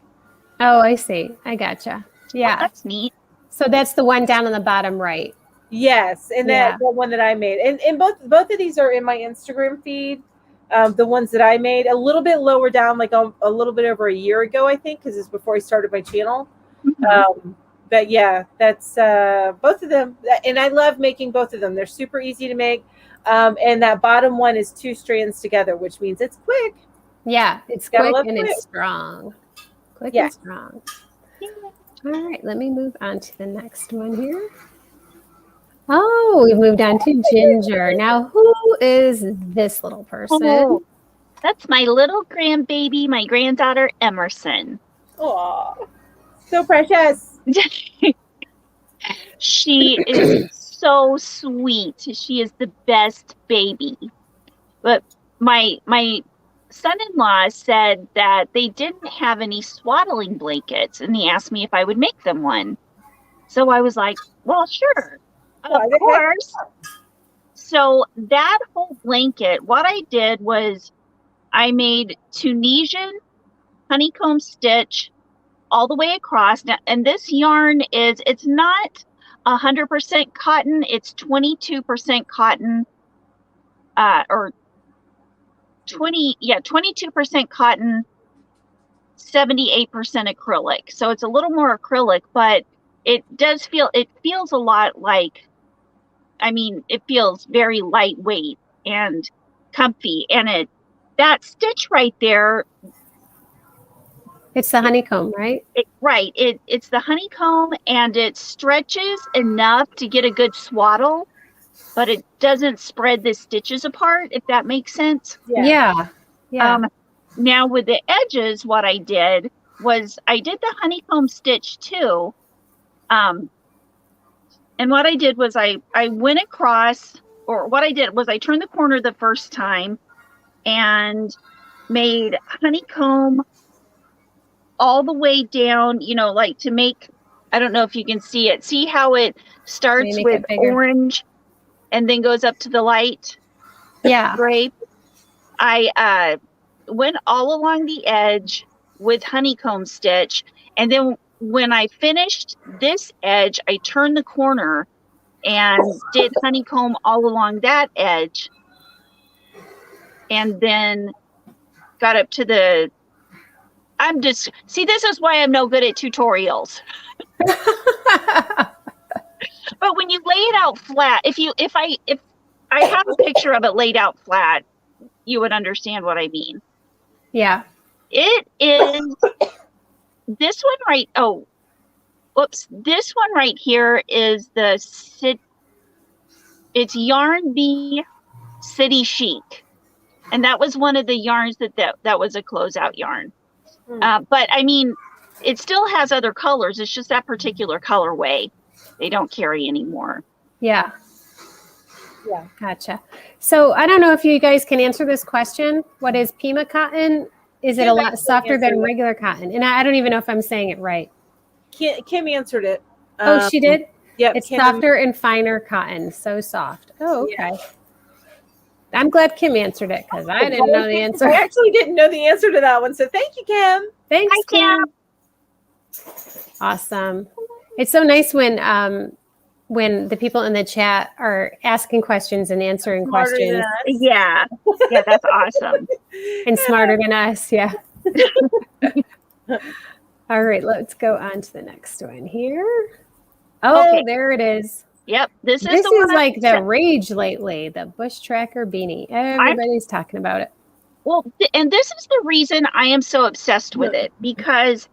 Oh, I see. I gotcha. Yeah, oh, that's neat. So that's the one down on the bottom right. Yes, and that the one that I made, and both of these are in my Instagram feed. The ones that I made a little bit lower down, like a little bit over a year ago, I think, because it's before I started my channel. Mm-hmm. But yeah, that's both of them, and I love making both of them. They're super easy to make, and that bottom one is 2 strands together, which means it's quick. Yeah, it's quick and it's strong. Quick and strong. All right, let me move on to the next one here. Oh, we've moved on to Ginger. Now, who is this little person? Oh, that's my little grandbaby, my granddaughter, Emerson. Oh, so precious. She is so sweet. She is the best baby. But my son-in-law said that they didn't have any swaddling blankets, and he asked me if I would make them one. So I was like, well, sure, of course. So that whole blanket, what I did was I made Tunisian honeycomb stitch all the way across. Now, and this yarn it's not 100% cotton, it's 22% cotton, or 22% cotton, 78% acrylic. So it's a little more acrylic, but it feels a lot like, it feels very lightweight and comfy. And that stitch right there, it's the honeycomb, right? It's the honeycomb, and it stretches enough to get a good swaddle, but it doesn't spread the stitches apart, if that makes sense. Yeah. Now with the edges, what I did was I did the honeycomb stitch too. And what I did was I went across, or what I did was I turned the corner the first time and made honeycomb all the way down, like to make, I don't know if you can see it. See how it starts with orange and then goes up to the light? Yeah. Grape. I went all along the edge with honeycomb stitch. And then when I finished this edge, I turned the corner and did honeycomb all along that edge. And then got up to the, this is why I'm no good at tutorials. But when you lay it out flat, if I have a picture of it laid out flat, you would understand what I mean. Yeah. It is this one right. Oh, whoops. This one right here is it's Yarn Bee City Chic. And that was one of the yarns that was a closeout yarn. But it still has other colors. It's just that particular colorway they don't carry anymore. Yeah. Gotcha. So I don't know if you guys can answer this question. What is Pima cotton? Is it a lot softer than regular cotton? And I don't even know if I'm saying it right. Kim answered it. Oh, she did? Yep. It's softer and finer cotton. So soft. Oh, okay. I'm glad Kim answered it because I didn't know the answer. I actually didn't know the answer to that one. So thank you, Kim. Thanks, Hi, Kim. Awesome. It's so nice when the people in the chat are asking questions and answering Smarter than questions. us. Yeah. Yeah, that's awesome. And smarter than us. Yeah. All right, let's go on to the next one here. Oh, Okay. there it is. Yep. This This the one is like the rage lately, the bush tracker beanie. Everybody's talking about it. Well, and this is the reason I am so obsessed with it, because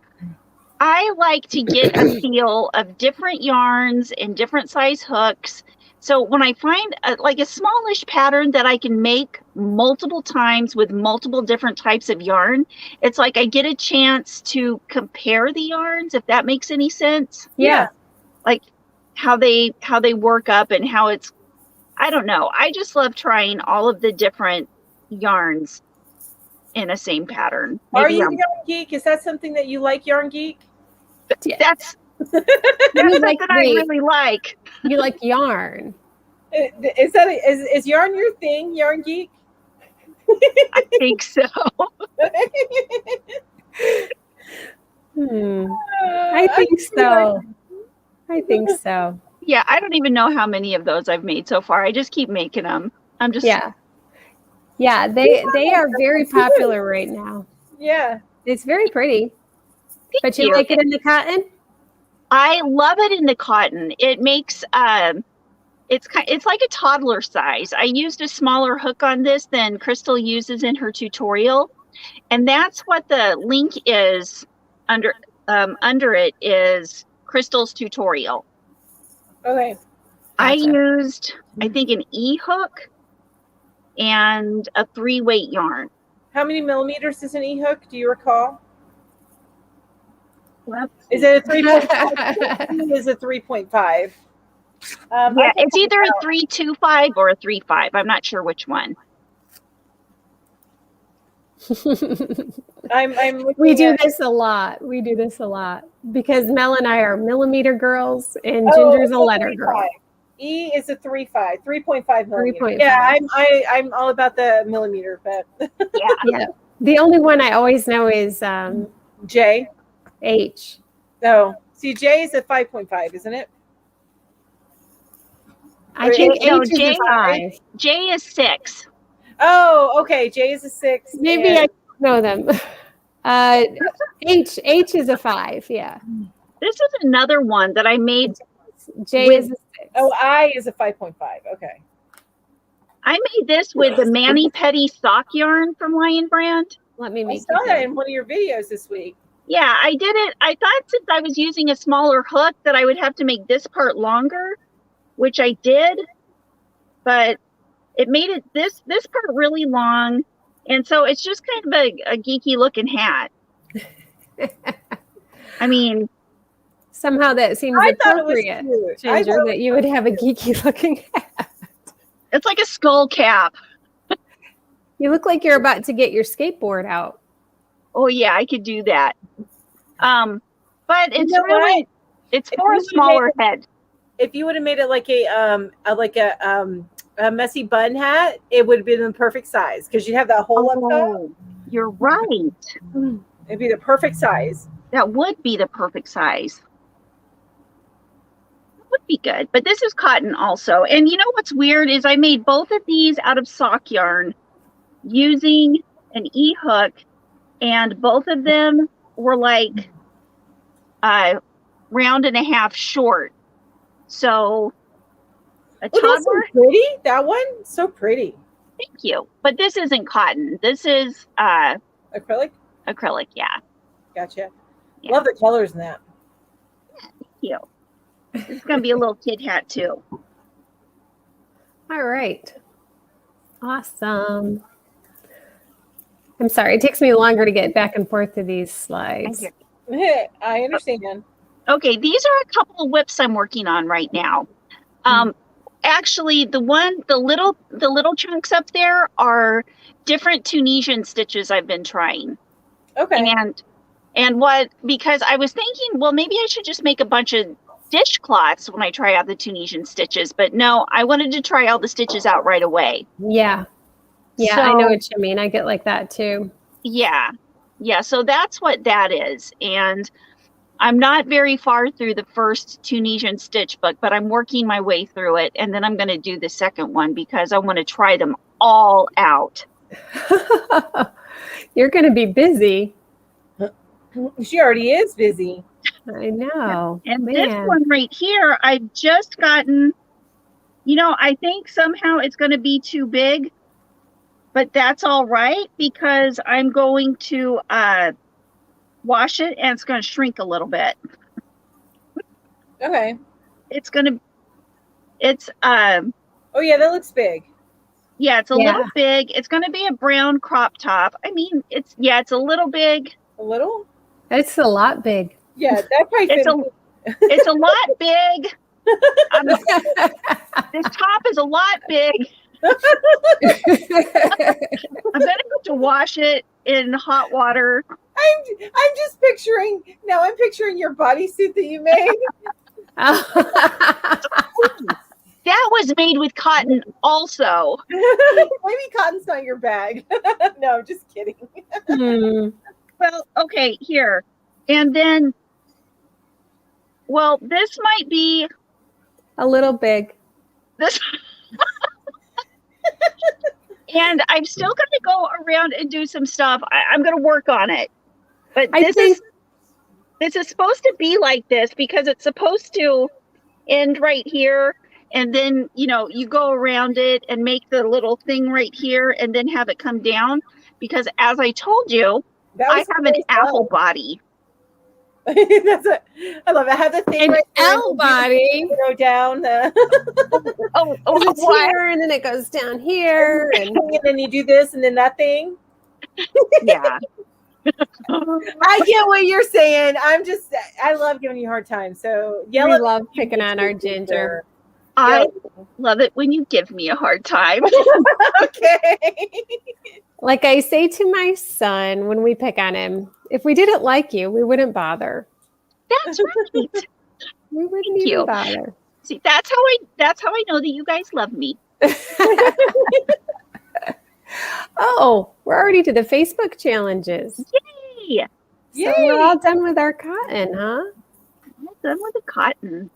I like to get a feel of different yarns and different size hooks. So when I find like a smallish pattern that I can make multiple times with multiple different types of yarn, it's like I get a chance to compare the yarns, if that makes any sense. Yeah. Like how they work up and how it's, I don't know. I just love trying all of the different yarns in a same pattern. Are you Yarn Geek? Is that something that you like, Yarn Geek? That's something I really like. You like yarn. Is yarn your thing, Yarn Geek? I think so. I think so. I think so. Yeah, I don't even know how many of those I've made so far. I just keep making them. I'm just Yeah, they are very popular right now. Yeah. It's very pretty. But you like it in the cotton? I love it in the cotton. It makes it's like a toddler size. I used a smaller hook on this than Crystal uses in her tutorial, and that's what the link is under it is Crystal's tutorial. Okay. Gotcha. I used, I think, an E-hook and a 3-weight yarn. How many millimeters is an E-hook? Do you recall? Is it a 3.5? Is it 3.5? Yeah, it's either a 3.25 or a 3.5. I'm not sure which one. We do this a lot. We do this a lot because Mel and I are millimeter girls and Ginger's a letter girl. E is a 3.5, 3.5 millimeter. 3.5. Yeah, I'm all about the millimeter, but yeah. The only one I always know is J. H. Oh, see, J is a 5.5, isn't it? I think H is a 5. J is 6. Oh, okay. J is a 6. Maybe I don't know them. H is a 5. Yeah. This is another one that I made. J is a 6. Oh, I is a 5.5. Okay. I made this with the Mani Petty sock yarn from Lion Brand. Let me make. I saw that in one of your videos this week. Yeah, I did it. I thought since I was using a smaller hook that I would have to make this part longer, which I did, but it made it this part really long, and so it's just kind of a geeky looking hat. I mean, somehow that seems appropriate, Ginger, that you would have a geeky looking hat. It's like a skull cap. You look like you're about to get your skateboard out. Oh yeah, I could do that. But it's really it's for a smaller head. If you would have made it like a messy bun hat, it would have been the perfect size because you'd have that hole up top. You're right. It'd be the perfect size. That would be the perfect size. That would be good. But this is cotton also. And you know what's weird is I made both of these out of sock yarn using an E-hook, and both of them were like round and a half short. So a toddler. So pretty. That one, so pretty. Thank you. But this isn't cotton. This is acrylic. Acrylic, yeah. Gotcha. Yeah. Love the colors in that. Yeah, thank you. It's gonna be a little kid hat too. All right. Awesome. I'm sorry, it takes me longer to get back and forth to these slides. I understand. Okay, these are a couple of whips I'm working on right now. Actually, the little chunks up there are different Tunisian stitches I've been trying. Okay. And because I was thinking, well, maybe I should just make a bunch of dishcloths when I try out the Tunisian stitches, but no, I wanted to try all the stitches out right away. Yeah. Yeah, I know what you mean. I get like that too. Yeah. Yeah. So that's what that is. And I'm not very far through the first Tunisian stitch book, but I'm working my way through it. And then I'm going to do the second one because I want to try them all out. You're going to be busy. She already is busy. I know. And this one right here, I've just gotten, I think somehow it's going to be too big, but that's all right because I'm going to wash it and it's going to shrink a little bit. Okay. Oh yeah, that looks big. Yeah, it's a little big. It's going to be a brown crop top. I mean, it's a little big. A little? It's a lot big. Yeah, that probably it's a lot big. This top is a lot big. I'm going to have to wash it in hot water. I'm just picturing your bodysuit that you made. That was made with cotton also. Maybe cotton's not your bag. No, just kidding. Well, okay, here. And then, well, this might be a little big. This and I'm still going to go around and do some stuff. I'm going to work on it. But this is supposed to be like this because it's supposed to end right here. And then, you go around it and make the little thing right here and then have it come down. Because as I told you, I have an apple body. I love it. I have the thing right L body. Go down. It's here and then it goes down here. And then you do this and then that thing. Yeah. I get what you're saying. I love giving you a hard time. So we love picking on our Ginger. I love it when you give me a hard time. Okay. Like I say to my son when we pick on him, if we didn't like you, we wouldn't bother. That's right. We wouldn't even bother. See, that's how I know that you guys love me. Oh, we're already to the Facebook challenges. Yay! So we're all done with our cotton, huh? All done with the cotton.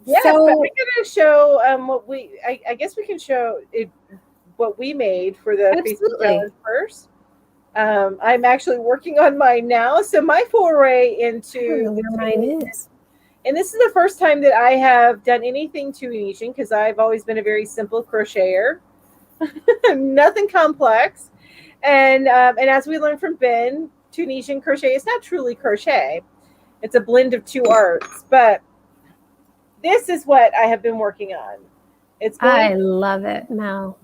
Yeah, so we're going to show I guess we can show what we made for the Facebook challenge first. I'm actually working on mine now. So my foray into where mine is. And this is the first time that I have done anything Tunisian because I've always been a very simple crocheter. Nothing complex. And as we learned from Ben, Tunisian crochet is not truly crochet. It's a blend of two arts. But this is what I have been working on. I love it, Mel.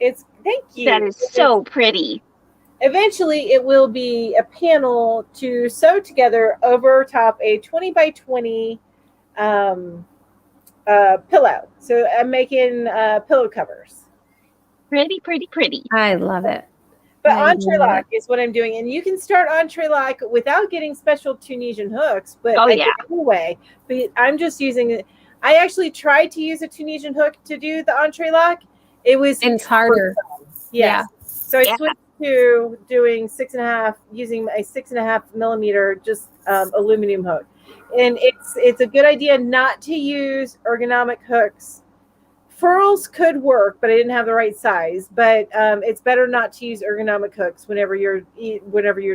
Thank you. That is so pretty. Eventually, it will be a panel to sew together over top a 20 by 20 pillow. So I'm making pillow covers. Pretty, pretty, pretty. I love it. But entrelac is what I'm doing. And you can start entrelac without getting special Tunisian hooks. But anyway, but I'm just using it. I actually tried to use a Tunisian hook to do the entrelac. It's harder. Yeah. So I switched to doing 6.5, using a 6.5 millimeter just aluminum hook. And it's a good idea not to use ergonomic hooks. Furls could work, but I didn't have the right size. But it's better not to use ergonomic hooks whenever you're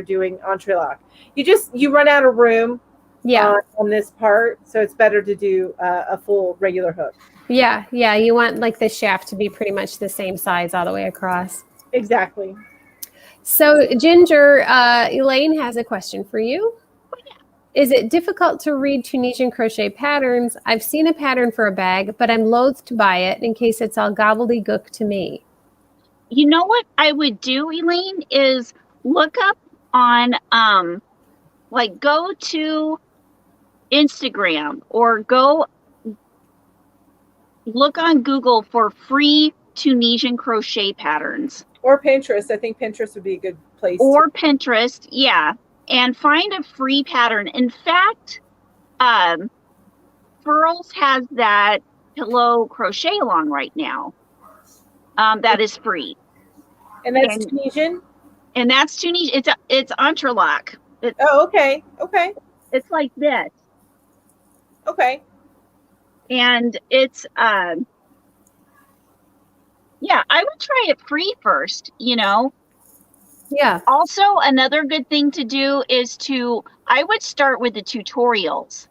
doing entrelac. You run out of room. On this part, so it's better to do a full regular hook. Yeah. You want like the shaft to be pretty much the same size all the way across. Exactly. So Ginger, Elaine has a question for you. Is it difficult to read Tunisian crochet patterns? I've seen a pattern for a bag, but I'm loath to buy it in case it's all gobbledygook to me. You know what I would do, Elaine, is look up on go to Instagram or go look on Google for free Tunisian crochet patterns. Or Pinterest. I think Pinterest would be a good place. Or Pinterest, yeah. And find a free pattern. In fact, Furls has that pillow crochet along right now. That is free. And that's Tunisian? And that's Tunisian. It's entrelac. Oh, okay. Okay. It's like this. Okay. And it's yeah, I would try it free first, you know. Yeah. Also, another good thing to do is I would start with the tutorials.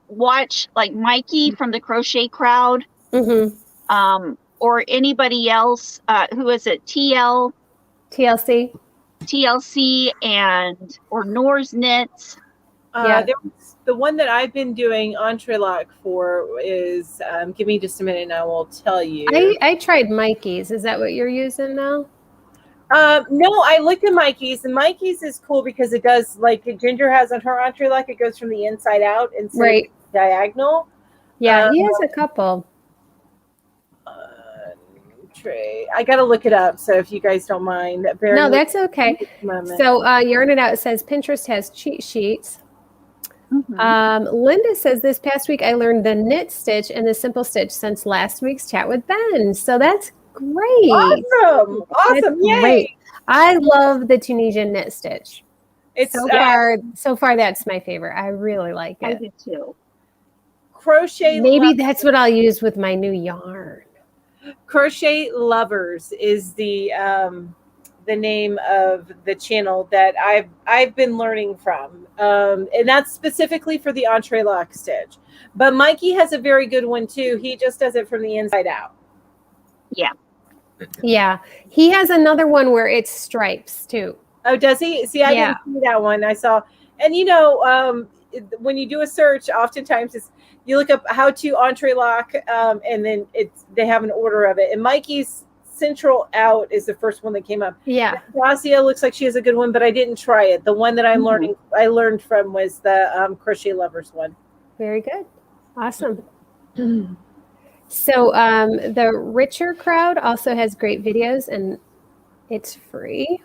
Watch like Mikey from the Crochet Crowd, or anybody else. Who is it? TLC, or Nora's Knits. The one that I've been doing entrelac for is, give me just a minute and I will tell you. I tried Mikey's. Is that what you're using now? No, I looked at Mikey's, and Mikey's is cool because it does, like Ginger has on her entrelac, it goes from the inside out instead of diagonal. Yeah, he has a couple. I got to look it up, so if you guys don't mind. No, that's okay. So Yarn It Out says Pinterest has cheat sheets. Linda says this past week I learned the knit stitch and the simple stitch since last week's chat with Ben. So that's great. Awesome. Yay. Great. I love the Tunisian knit stitch. It's so far that's my favorite. I really like it. I do too. Crochet Maybe that's what I'll use with my new yarn. Crochet Lovers is the name of the channel that I've been learning from, and that's specifically for the entrelac stitch. But Mikey has a very good one too. He just does it from the inside out. Yeah, he has another one where it's stripes too. Oh, does he? See, I didn't see that one. I saw, and you know, when you do a search, oftentimes you look up how to entrelac, and then they have an order of it. And Mikey's Central Out is the first one that came up. Yeah, Gracia looks like she has a good one, but I didn't try it. The one that I learned from was the Crochet Lovers one. Very good, awesome. So the Richer Crowd also has great videos, and it's free.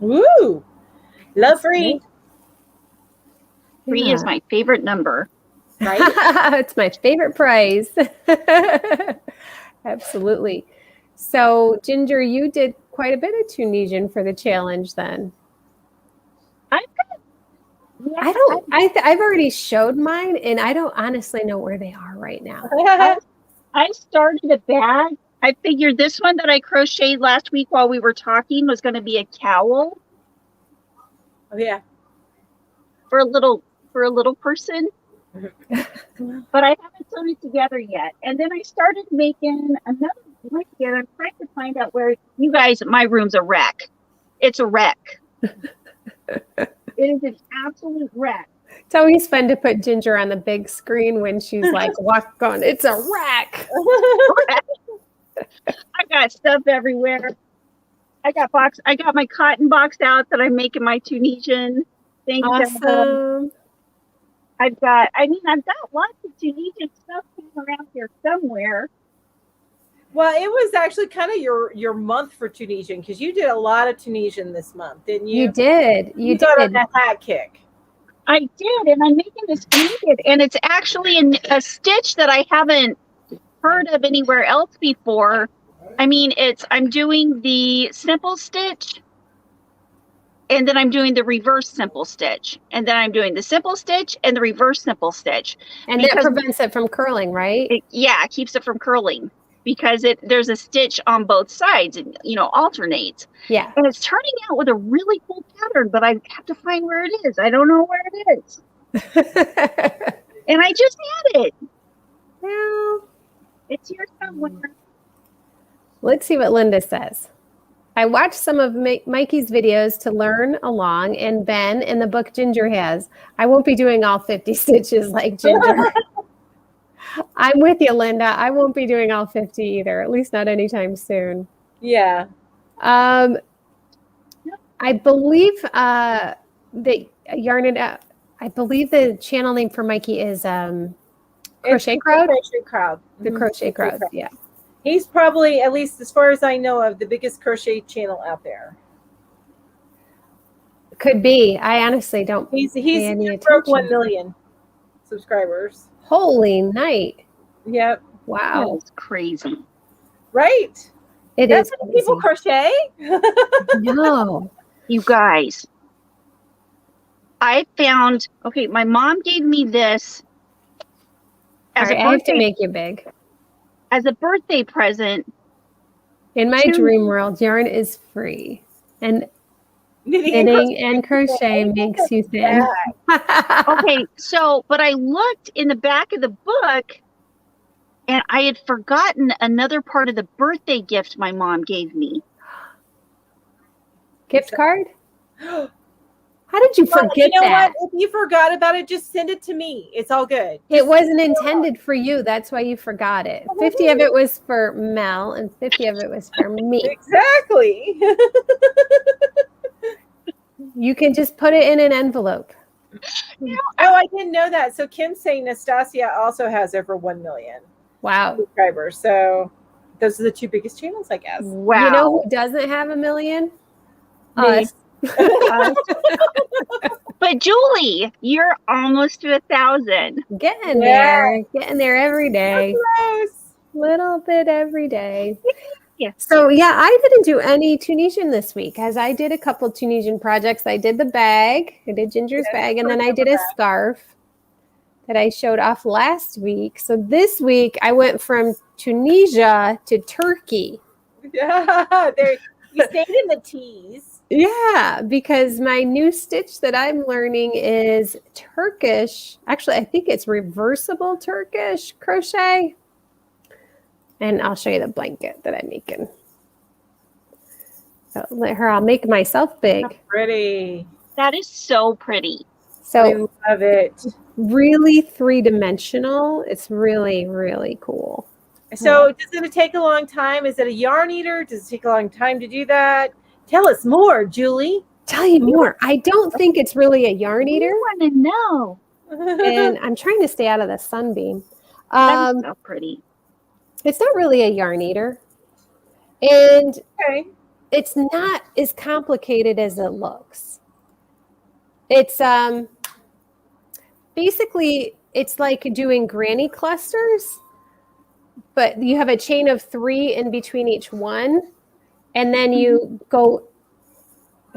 Woo! Love free. Free is my favorite number. Right? It's my favorite prize. Absolutely. So, Ginger, you did quite a bit of Tunisian for the challenge then. I've already showed mine, and I don't honestly know where they are right now. I started a bag. I figured this one that I crocheted last week while we were talking was going to be a cowl. Oh yeah. For a little person. But I haven't sewn it together yet. And then I started making another blanket. I'm trying to find out where you guys, my room's a wreck. It's a wreck. It is an absolute wreck. It's always fun to put Ginger on the big screen when she's like going, it's a wreck. I got stuff everywhere. I got my cotton box out that I'm making my Tunisian thing. Awesome. I've got lots of Tunisian stuff around here somewhere. Well, it was actually kind of your month for Tunisian because you did a lot of Tunisian this month, didn't you? You did. You did. Got on that hat kick. I did, and I'm making this blanket, and it's actually a stitch that I haven't heard of anywhere else before. I mean, I'm doing the simple stitch, and then I'm doing the reverse simple stitch, and then I'm doing the simple stitch and the reverse simple stitch. And that prevents it from curling, right? It keeps it from curling because there's a stitch on both sides and, alternates. Yeah. And it's turning out with a really cool pattern, but I have to find where it is. I don't know where it is. And I just had it. Well, it's here somewhere. Let's see what Linda says. I watched some of Mikey's videos to learn along, and Ben in the book Ginger has. I won't be doing all 50 stitches like Ginger. I'm with you, Linda. I won't be doing all 50 either, at least not anytime soon. Yeah. I believe that Yarn It Out. I believe the channel name for Mikey is Crochet Crowd. Crochet Crowd. The Crochet Crowd. Yeah. He's probably, at least as far as I know of, the biggest crochet channel out there. Could be. I honestly don't. He's broke 1 million subscribers. Holy night! Yep. Wow. That's crazy. Right. That's is how people crochet. No. You guys, I found, okay, my mom gave me this All as right, a I have to birthday, make you big. as a birthday present. In my to- dream world, yarn is free. And Knitting knitting and crochet makes you thin. Okay, so, but I looked in the back of the book and I had forgotten another part of the birthday gift my mom gave me. Gift card? How did you forget you know that? what? If you forgot about it, just send it to me. It's all good. It wasn't intended for you. That's why you forgot it. 50 of it was for Mel and 50 of it was for me. Exactly. You can just put it in an envelope. Oh, I didn't know that. So Kim's saying Nastasia also has over 1 million Wow. subscribers. So those are the two biggest channels, I guess. Wow. You know who doesn't have 1 million? Me. Us. But Julie, you're almost to 1,000. Getting Yeah. there every day. Gross. Little bit every day. Yeah. So yeah, I didn't do any Tunisian this week, as I did a couple Tunisian projects. I did the bag, I did Ginger's bag, and then I did a scarf that I showed off last week. So this week I went from Tunisia to Turkey. Yeah, there. You stayed in the teas. Yeah, because my new stitch that I'm learning is Turkish. Actually, I think it's reversible Turkish crochet. And I'll show you the blanket that I'm making. So I'll make myself big. How pretty. That is so pretty. So I love it. really three-dimensional. It's really, really cool. So does it take a long time? Is it a yarn eater? Does it take a long time to do that? Tell us more, Julie. Tell you more. I don't think it's really a yarn eater. I want to know. And I'm trying to stay out of the sunbeam. That is so pretty. It's not really a yarn eater. And Okay. it's not as complicated as it looks. It's basically, it's like doing granny clusters, but you have a chain of 3 in between each one, and then you go,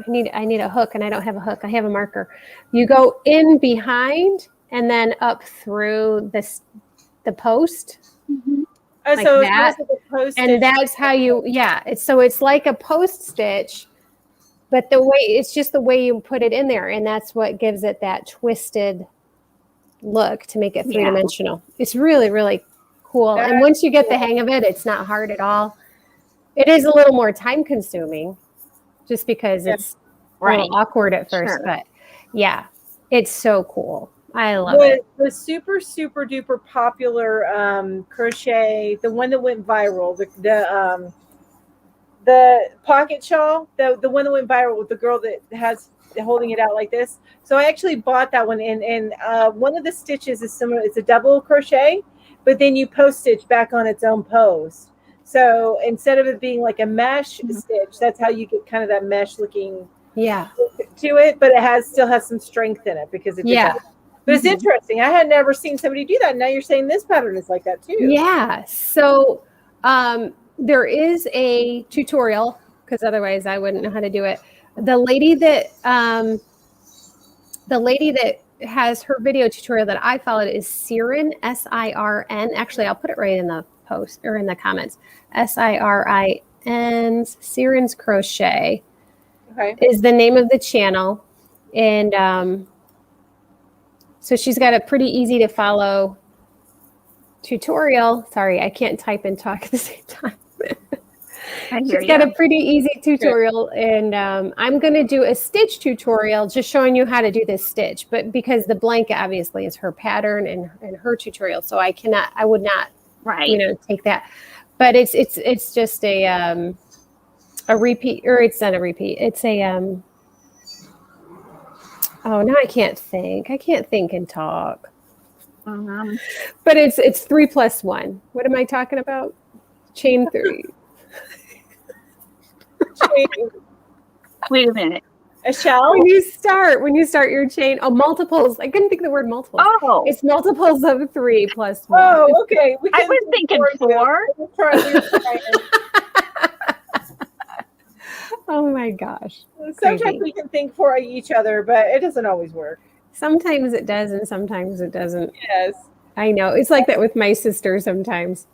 I need a hook, and I don't have a hook. I have a marker. You go in behind and then up through the post. Mm-hmm. Oh, Like so that. it's like a post And that's how you, it's like a post stitch, but it's just the way you put it in there. And that's what gives it that twisted look to make it three-dimensional. It's really, really cool. And once you get the hang of it, it's not hard at all. It is a little more time consuming just because it's a little awkward at first, but yeah, it's so cool. I love it. The super, super duper popular crochet, the one that went viral, the pocket shawl, the one that went viral with the girl that has holding it out like this. So I actually bought that one, and one of the stitches is similar. It's a double crochet, but then you post stitch back on its own post. So instead of it being like a mesh stitch, that's how you get kind of that mesh looking to it, but it still has some strength in it because it But it's interesting. I had never seen somebody do that. Now you're saying this pattern is like that too. Yeah. So there is a tutorial, because otherwise I wouldn't know how to do it. The lady that has her video tutorial that I followed is Siren, S-I-R-N. Actually, I'll put it right in the post or in the comments. S-I-R-I-N, Siren's Crochet is the name of the channel. And so she's got a pretty easy to follow tutorial. Sorry, I can't type and talk at the same time. She's got a pretty easy tutorial, and I'm going to do a stitch tutorial just showing you how to do this stitch, but because the blanket obviously is her pattern and her tutorial, so I would not take that. But it's just a repeat, or it's not a repeat. It's a oh, now I can't think and talk. But it's 3 plus 1. What am I talking about? Chain 3. Wait a minute. A shell? When you start your chain, multiples. I couldn't think of the word multiples. Oh. It's multiples of 3 plus 1. Oh, okay. I was thinking 4. Oh my gosh. Sometimes Crazy. we can think for each other, but it doesn't always work. Sometimes it does and sometimes it doesn't. Yes. I know. It's like that with my sister sometimes.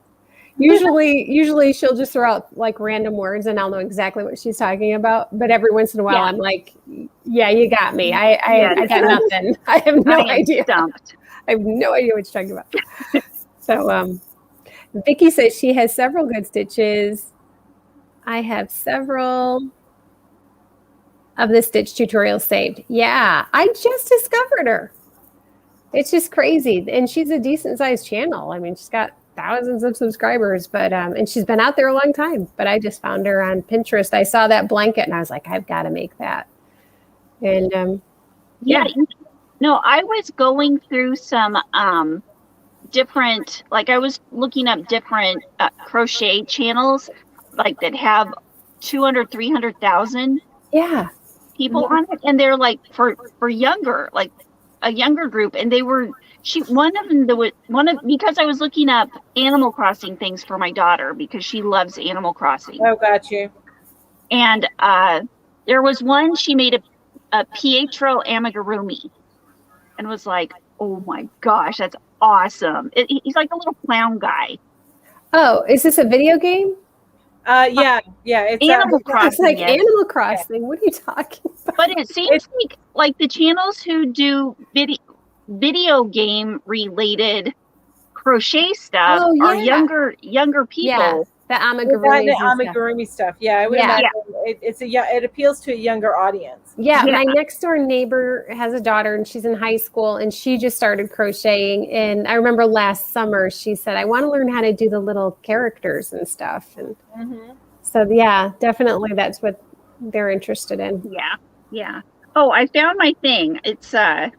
Usually she'll just throw out like random words and I'll know exactly what she's talking about. But every once in a while Yeah. I'm like, yeah, you got me. I got nothing. I have no idea. Stumped. I have no idea what you're talking about. So Vicky says she has several good stitches. I have several of the stitch tutorials saved. Yeah, I just discovered her. It's just crazy. And she's a decent sized channel. I mean, she's got thousands of subscribers, but and she's been out there a long time. But I just found her on Pinterest. I saw that blanket and I was like, I've got to make that. And Yeah. No, I was going through some different, like I was looking up different crochet channels, like that have 200, 300,000 yeah, people on it. And they're like for younger, like a younger group. And they were, because I was looking up Animal Crossing things for my daughter because she loves Animal Crossing. Oh, got you. And there was one, she made a Pietro amigurumi and was like, oh my gosh, that's awesome. He's like a little clown guy. Oh, is this a video game? Yeah. It's Animal Crossing. It's like yes. Animal Crossing. What are you talking about? But it seems like the channels who do video game related crochet stuff are younger people. Yeah, the amigurumi stuff. Yeah, I would imagine it appeals to a younger audience. Yeah, my next door neighbor has a daughter and she's in high school and she just started crocheting. And I remember last summer she said, I want to learn how to do the little characters and stuff. And so, yeah, definitely that's what they're interested in. Yeah. Oh, I found my thing. It's I'm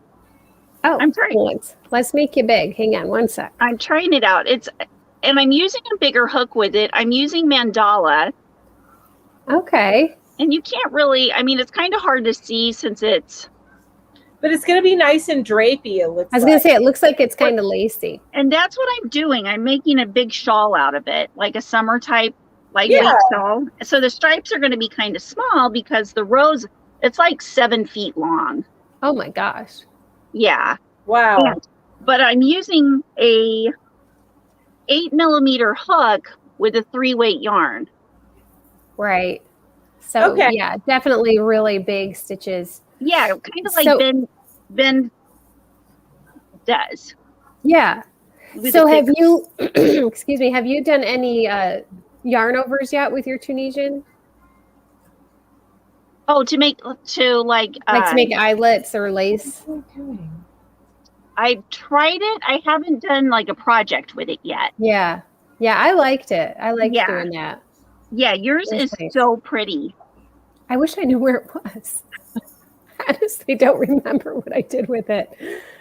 trying. Let's make you big. Hang on one sec. I'm trying it out. And I'm using a bigger hook with it. I'm using mandala. Okay. And you can't really, I mean, it's kind of hard to see since it's. But it's going to be nice and drapey, it looks like. I was going to say, it looks like it's kind of lacy. And that's what I'm doing. I'm making a big shawl out of it, like a summer type lightweight shawl. So the stripes are going to be kind of small because the rows, it's like 7 feet long. Oh my gosh. Yeah. Wow. But I'm using a 8mm hook with a 3-weight yarn. Right. So yeah, definitely really big stitches. Yeah, kind of like Ben does. Yeah. So have you, excuse me, have you done any yarn overs yet with your Tunisian? Oh, to make eyelets or lace? I tried it. I haven't done like a project with it yet. Yeah. Yeah, I liked it. I liked doing that. Yeah, yours is so pretty. I wish I knew where it was. I honestly don't remember what I did with it.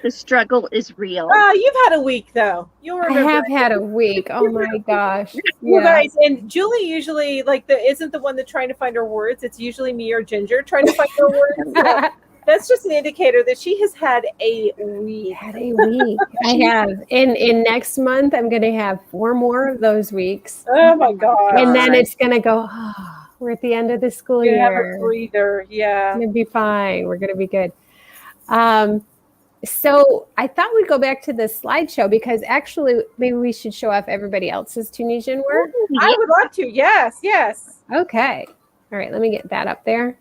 The struggle is real. You've had a week though. I have had a week. Oh my gosh. You guys, and Julie usually isn't the one that's trying to find her words. It's usually me or Ginger trying to find her words. So that's just an indicator that she has had a week. I have. In next month, I'm going to have 4 more of those weeks. Oh my God. And then it's going to go, we're at the end of the school year. Have a breather. Yeah. It's going to be fine. We're going to be good. So I thought we'd go back to the slideshow because actually maybe we should show off everybody else's Tunisian work. I would love to. Yes. Okay. All right. Let me get that up there.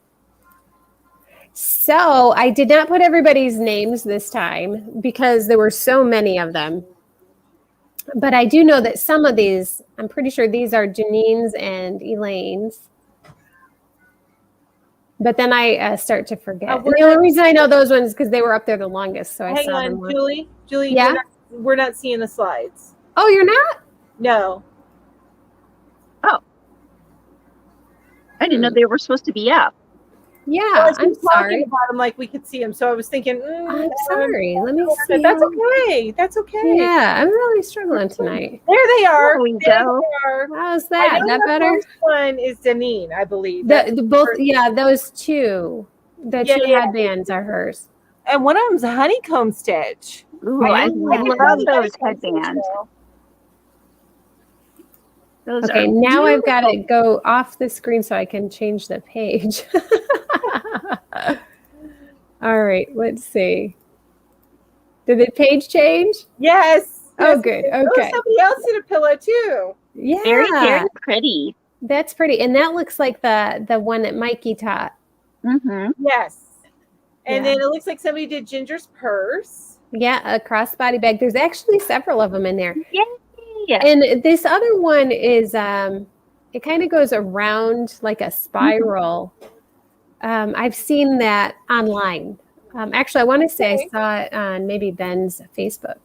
So I did not put everybody's names this time because there were so many of them. But I do know that some of these, I'm pretty sure these are Janine's and Elaine's. But then I start to forget. The only reason I know those ones is because they were up there the longest. So I saw them. Julie, yeah? We're not seeing the slides. Oh, you're not? No. Oh. I didn't know they were supposed to be up. Yeah, I'm sorry. About them like we could see them, so I was thinking. I'm sorry. Let me see. That's okay. That's okay. Yeah, I'm really struggling tonight. There they are. There we go. How's that? That better? The first one is Deneen, I believe. The both. Yeah, those two. The two headbands are hers. And one of them's a honeycomb stitch. Ooh, I love those headbands. Those Okay, are now I've got to beautiful. go off the screen so I can change the page. All right, let's see. Did the page change? Yes. Oh, Yes. good. Oh, Okay. somebody else did a pillow too. Very, Yeah, very pretty. that's pretty. And that looks like the one that Mikey taught. Mm-hmm. Yes. And Yeah. then it looks like somebody did Ginger's purse. Yeah, a crossbody bag. There's actually several of them in there. Yay! And this other one is it kind of goes around like a spiral. I've seen that online. Actually, I want to say I saw it on maybe Ben's Facebook.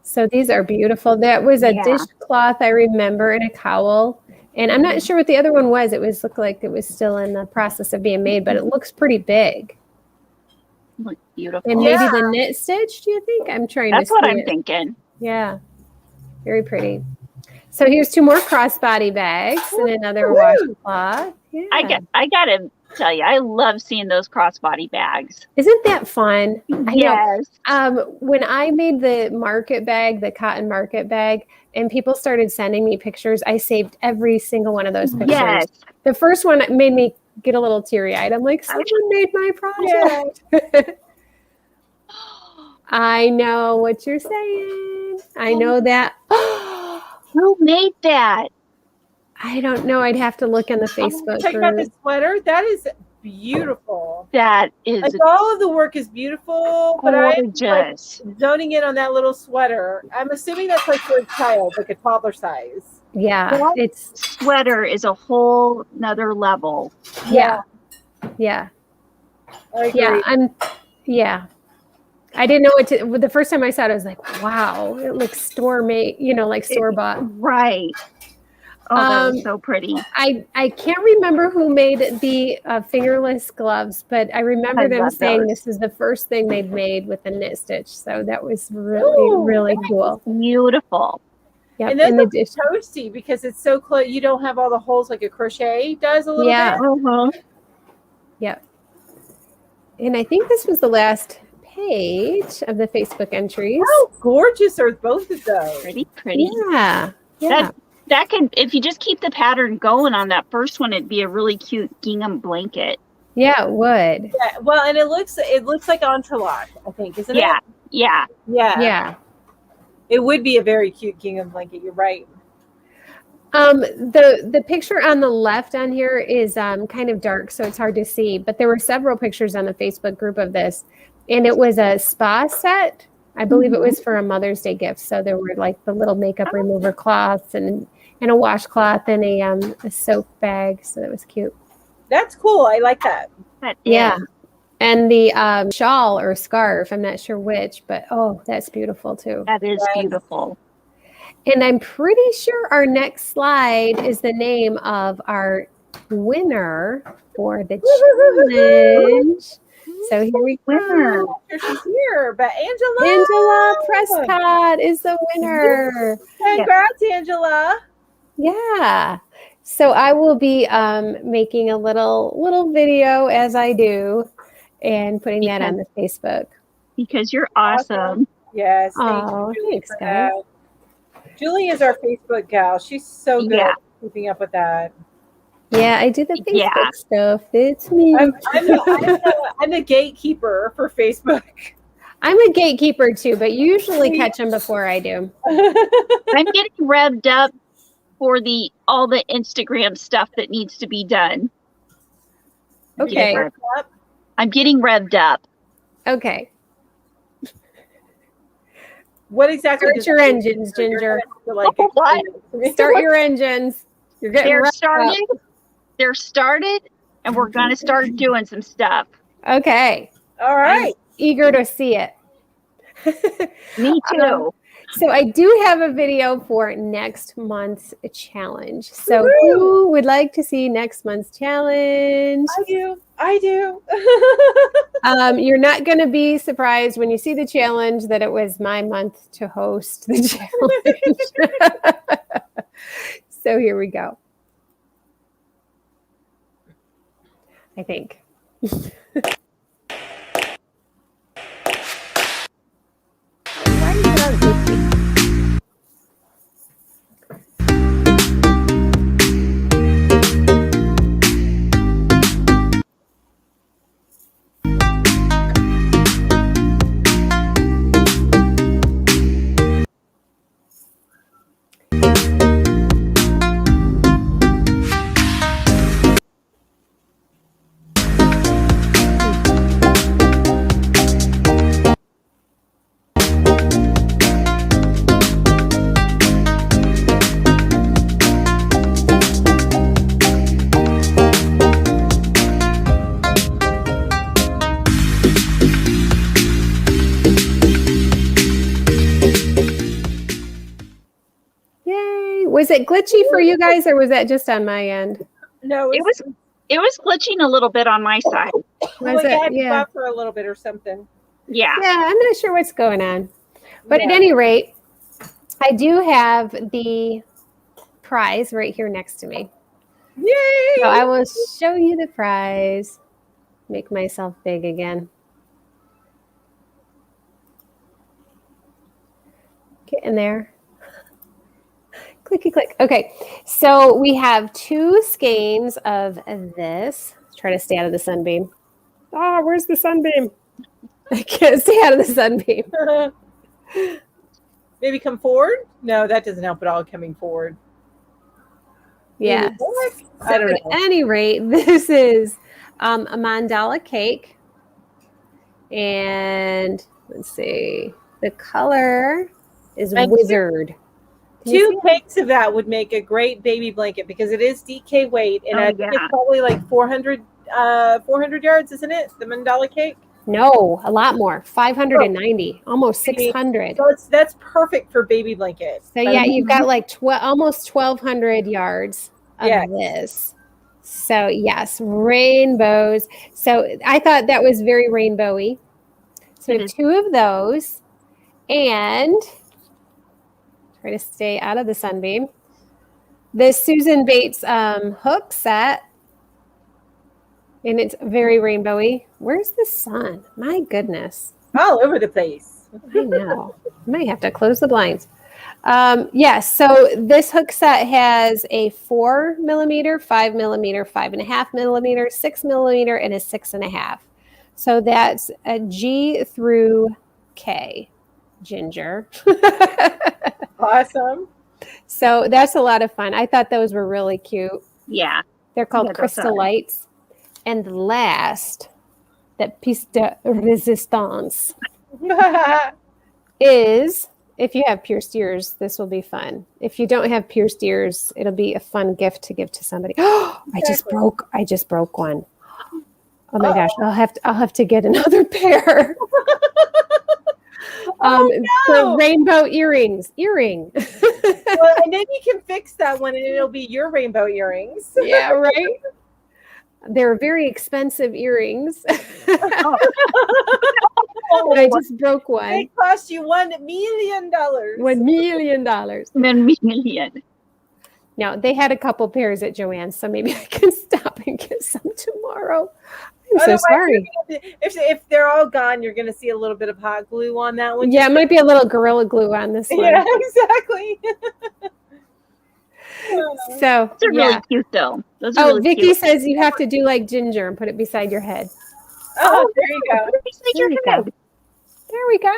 So these are beautiful. That was a Yeah. dishcloth, I remember, and a cowl. And I'm not sure what the other one was. It was looked like it was still in the process of being made, but it looks pretty big. Look beautiful. And maybe the knit stitch, do you think? I'm trying That's to what see I'm it. thinking. Yeah, very pretty. So here's 2 more crossbody bags and another Woo-hoo! washcloth. Yeah. I gotta tell you, I love seeing those crossbody bags. Isn't that fun? I know. Yes. When I made the market bag, the cotton market bag, and people started sending me pictures, I saved every single one of those pictures. Yes. The first one made me get a little teary-eyed. I'm like, someone made my project. I know what you're saying. I know that. Who made that? I don't know. I'd have to look in the Facebook Check out group. this sweater. That is beautiful. That is Like all of the work is beautiful, but I'm gorgeous. like zoning in on that little sweater. I'm assuming that's like for a child, like a toddler size. Yeah, That it's sweater is a whole nother level. yeah. I agree. Yeah. I didn't know what to. The first time I saw it, I was like, "Wow, it looks store made." Like store bought. Right. Oh, that was so pretty. I can't remember who made the fingerless gloves, but I remember I them love saying those. this is the first thing they'd made with a knit stitch. So that was really cool. Beautiful. Yep. And those In are addition, toasty because it's so close. You don't have all the holes like a crochet does a little Yeah. bit. Uh-huh. Yep. And I think this was the last page of the Facebook entries. How gorgeous are both of those? Pretty. Yeah. That can, if you just keep the pattern going on that first one, it'd be a really cute gingham blanket. Yeah, it would. Yeah, well, and it looks like entrelot, I think, isn't it? Yeah. Yeah. It would be a very cute gingham blanket. You're right. The picture on the left on here is kind of dark, so it's hard to see. But there were several pictures on the Facebook group of this, and it was a spa set. I believe it was for a Mother's Day gift. So there were like the little makeup remover cloths and a washcloth and a soap bag. So that was cute. That's cool. I like that. Yeah. And the shawl or scarf, I'm not sure which, but that's beautiful too. That is beautiful. And I'm pretty sure our next slide is the name of our winner for the challenge. So here we go. Here she's here, but Angela. Angela Prescott is the winner. Congrats, Angela. Yeah. So I will be making a little video as I do and putting that on the Facebook. Because you're awesome. Yes. Oh, thanks, guys. Julie is our Facebook gal. She's so good at keeping up with that. Yeah, I do the Facebook stuff. It's me. I'm a gatekeeper for Facebook. I'm a gatekeeper too, but you usually catch them before I do. I'm getting revved up for all the Instagram stuff that needs to be done. Okay. I'm getting revved up. Okay. What exactly? Start your engines, Ginger. What? Start your engines. You're getting They're started, and we're going to start doing some stuff. Okay. All right. I'm eager to see it. Me too. So I do have a video for next month's challenge. So who would like to see next month's challenge? I do. You're not going to be surprised when you see the challenge that it was my month to host the challenge. So here we go. I think. Was it glitchy for you guys, or was that just on my end? No, It was glitching a little bit on my side. like it? I had to Yeah. buffer a little bit or something. Yeah. Yeah, I'm not sure what's going on. But Yeah. at any rate, I do have the prize right here next to me. Yay! So I will show you the prize. Make myself big again. Get in there. Clicky click. Okay, so we have 2 skeins of this. Let's try to stay out of the sunbeam. Oh, where's the sunbeam? I can't stay out of the sunbeam. Maybe come forward? No, that doesn't help at all coming forward. Yeah. I don't know. At any rate, this is a mandala cake. And let's see. The color is wizard. 2 cakes of that would make a great baby blanket because it is DK weight, and I think it's probably like 400 yards, isn't it? The mandala cake? No, a lot more. 590, almost 600. So that's perfect for baby blankets. So yeah, you've got like almost 1,200 yards of this. So yes, rainbows. So I thought that was very rainbowy. So we have 2 of those, and try to stay out of the sunbeam. The Susan Bates hook set, and it's very rainbowy. Where's the sun? My goodness. All over the place. I know. I might have to close the blinds. Yes, so this hook set has a 4 millimeter, 5 millimeter, 5.5 millimeter, 6 millimeter, and a 6.5. So that's a G through K, Ginger. Awesome. So that's a lot of fun. I thought those were really cute. Yeah. They're called crystal lights. And last, the piece de resistance is, if you have pierced ears, this will be fun. If you don't have pierced ears, it'll be a fun gift to give to somebody. Oh, I just broke one. Oh my gosh, I'll have to get another pair. The rainbow earrings. Well, and then you can fix that one and it'll be your rainbow earrings. Yeah, right. They're very expensive earrings. I just broke one. They cost you $1 million. $1 million. $1 million. No, they had a couple pairs at Joann's, so maybe I can stop and get some tomorrow. I'm so sorry. If they're all gone, you're going to see a little bit of hot glue on that one. Yeah, it might be a little Gorilla Glue on this one. Yeah, exactly. So those are really cute, though. Those are really Vicky cute. says you have to do like Ginger and put it beside your head. Oh, there you go. There we go.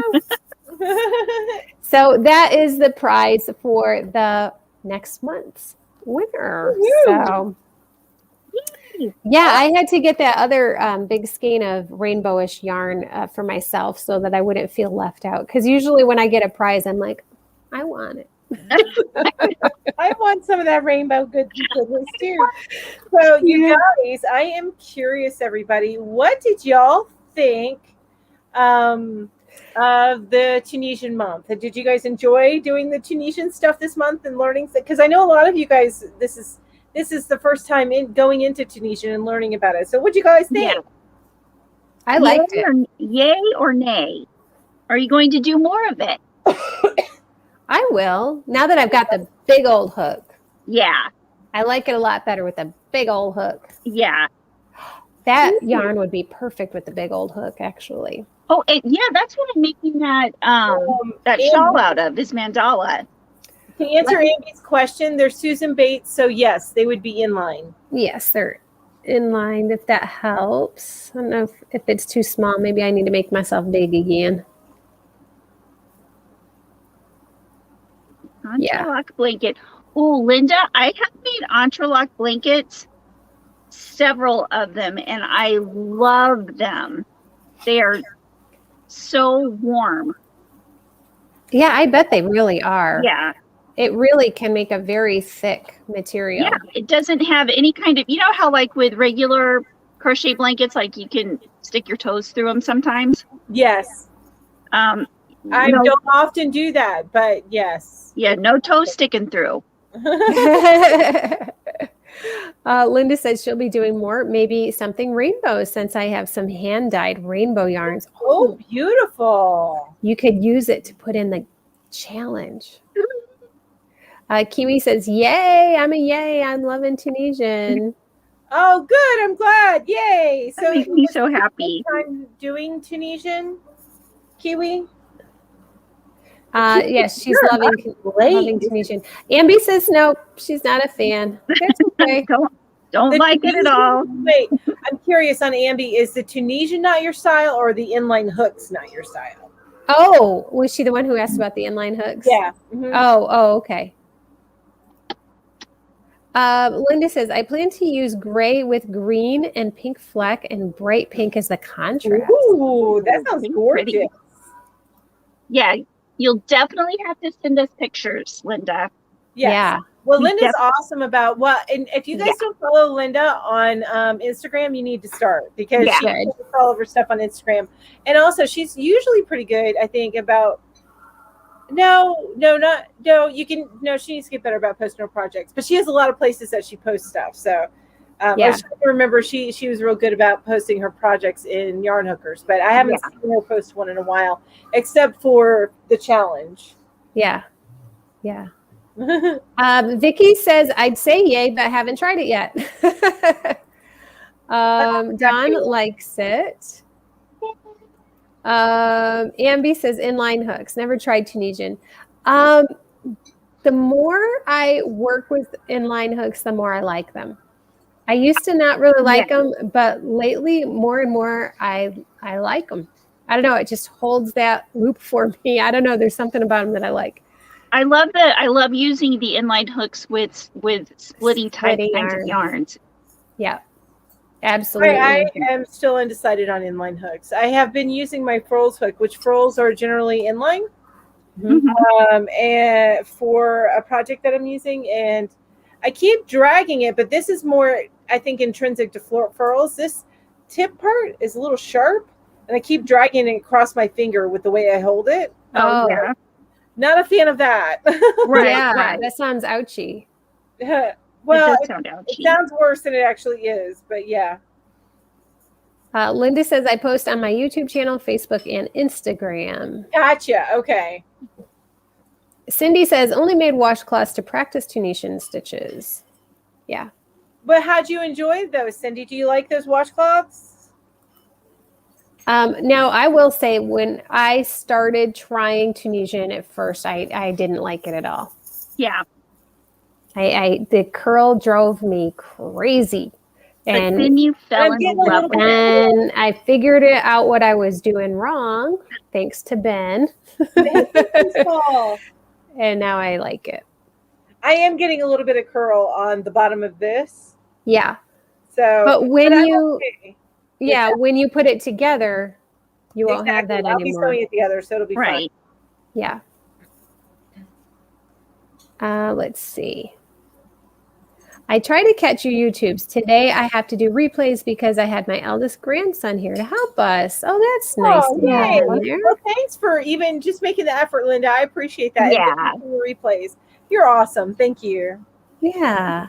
So that is the prize for the next month's winner. So yeah, I had to get that other big skein of rainbowish yarn for myself so that I wouldn't feel left out. Because usually when I get a prize, I'm like, I want it. I want some of that rainbow goodness too. So you guys, I am curious, everybody, what did y'all think of the Tunisian month? Did you guys enjoy doing the Tunisian stuff this month and learning? Because I know a lot of you guys, this is the first time going into Tunisian and learning about it. So what do you guys think? Yeah. I liked it. Yay or nay? Are you going to do more of it? I will. Now that I've got the big old hook. Yeah. I like it a lot better with a big old hook. Yeah. That yarn would be perfect with the big old hook, actually. Oh, yeah, that's what I'm making that shawl out of, is mandala. To answer Amy's question, they're Susan Bates, so yes, they would be in line. Yes, they're in line, if that helps. I don't know if it's too small. Maybe I need to make myself big again. Entrelac blanket. Oh, Linda, I have made entrelac blankets, several of them, and I love them. They are so warm. Yeah, I bet they really are. Yeah. It really can make a very thick material. Yeah, it doesn't have any kind of, you know how like with regular crochet blankets, like you can stick your toes through them sometimes? Yes. I don't often do that, but yes. Yeah, no toes sticking through. Linda says she'll be doing more, maybe something rainbow, since I have some hand-dyed rainbow yarns. Oh, beautiful. You could use it to put in the challenge. Kiwi says, yay, I'm a yay. I'm loving Tunisian. Oh, good. I'm glad. Yay. That makes me so happy. Time doing Tunisian, Kiwi? Yes, she's loving Tunisian. Ambi says no, she's not a fan. That's okay. don't like it at all. Wait, I'm curious on Ambi. Is the Tunisian not your style, or the inline hooks not your style? Oh, was she the one who asked about the inline hooks? Yeah. Mm-hmm. Oh, okay. Linda says, I plan to use gray with green and pink fleck and bright pink as the contrast. Ooh, that sounds gorgeous. Pretty. Yeah, you'll definitely have to send us pictures, Linda. Yes. Yeah. Well, Linda's awesome about and if you guys don't follow Linda on Instagram, you need to start, because she posts all of her stuff on Instagram. And also she's usually pretty good, I think, about she needs to get better about posting her projects, but she has a lot of places that she posts stuff. So I remember she was real good about posting her projects in Yarn Hookers, but I haven't seen her post one in a while, except for the challenge. Yeah. Vicky says, I'd say yay, but haven't tried it yet. Don likes it. Ambi says inline hooks. Never tried Tunisian. The more I work with inline hooks, the more I like them. I used to not really like them, but lately more and more I like them. I don't know. It just holds that loop for me. I don't know. There's something about them that I like. I love using the inline hooks with splitty type kinds of yarns. Yeah. Absolutely. I am still undecided on inline hooks. I have been using my furls hook, which furls are generally inline, and for a project that I'm using, and I keep dragging it, but this is more, I think, intrinsic to furls. This tip part is a little sharp, and I keep dragging it across my finger with the way I hold it. Oh, yeah. Not a fan of that. Right. That sounds ouchy. Well, it sounds worse than it actually is, but yeah. Linda says, I post on my YouTube channel, Facebook, and Instagram. Gotcha. Okay. Cindy says, only made washcloths to practice Tunisian stitches. Yeah. But how'd you enjoy those, Cindy? Do you like those washcloths? Now, I will say, when I started trying Tunisian at first, I didn't like it at all. Yeah. The curl drove me crazy. And then you fell in love with it. And I figured it out what I was doing wrong, thanks to Ben. And now I like it. I am getting a little bit of curl on the bottom of this. Yeah. So, but when when you put it together, you won't have that anymore. I'll be sewing it together, so it'll be fine. Yeah. Let's see. I try to catch your YouTubes. Today I have to do replays because I had my eldest grandson here to help us. Oh, that's nice. Yay. Well, thanks for even just making the effort, Linda. I appreciate that. Yeah. Replays. You're awesome. Thank you. Yeah.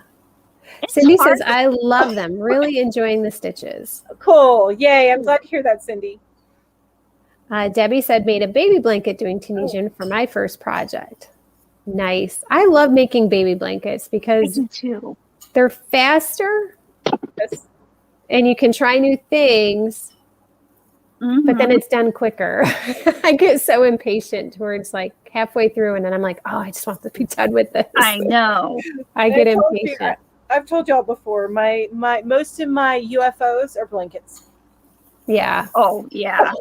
Cindy says, I love them. Really enjoying the stitches. Cool. Yay. I'm glad to hear that, Cindy. Debbie said, made a baby blanket doing Tunisian for my first project. Nice. I love making baby blankets because they're faster and you can try new things, but then it's done quicker. I get so impatient where it's like halfway through and then I'm like, oh, I just want to be done with this. I know. I get impatient. I've told y'all before, my most of my UFOs are blankets. Yeah. Oh, yeah.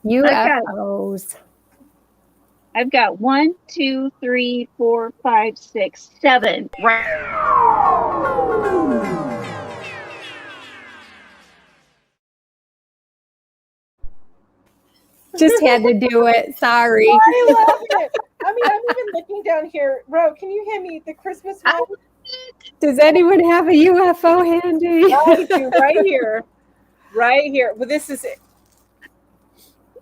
UFOs. I've got 1, 2, 3, 4, 5, 6, 7. Just had to do it. Sorry. I love it. I mean, I'm even looking down here. Ro, can you hand me the Christmas one? Does anyone have a UFO handy? I do, right here. Right here. Well, this is it.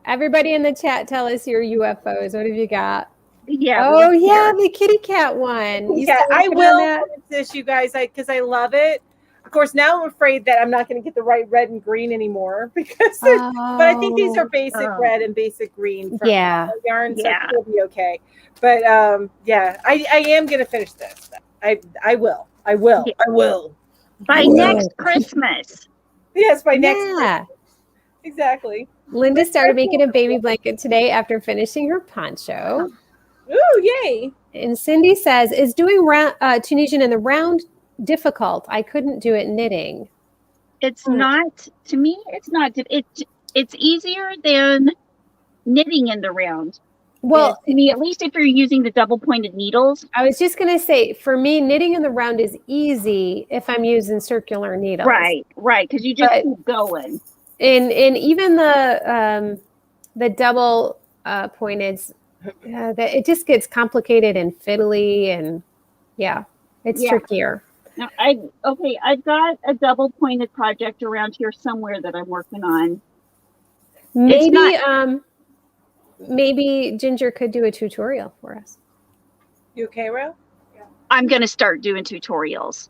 Everybody in the chat, tell us your UFOs. What have you got? Yeah. Oh yeah, the kitty cat one. You Yeah, still I working on will that? finish this, you guys, because I love it. Of course, now I'm afraid that I'm not going to get the right red and green anymore because. But I think these are basic red and basic green from Yeah. yarn, so Yeah. it'll be okay. But yeah, I am going to finish this. I will. I will. Yeah. I will. By next Christmas. Yes, by next. Yeah. Exactly. Linda started making a baby blanket today after finishing her poncho. Ooh, yay! And Cindy says, "Is doing Tunisian in the round difficult? I couldn't do it knitting." It's not, to me, it's not. It's easier than knitting in the round. Well, to me, at least if you're using the double pointed needles. I was just going to say, for me, knitting in the round is easy if I'm using circular needles. Right, because you just keep going. And even the double pointed, it just gets complicated and fiddly, and it's trickier. Now, I've got a double pointed project around here somewhere that I'm working on. Maybe Ginger could do a tutorial for us. You okay, Ro? Yeah. I'm going to start doing tutorials.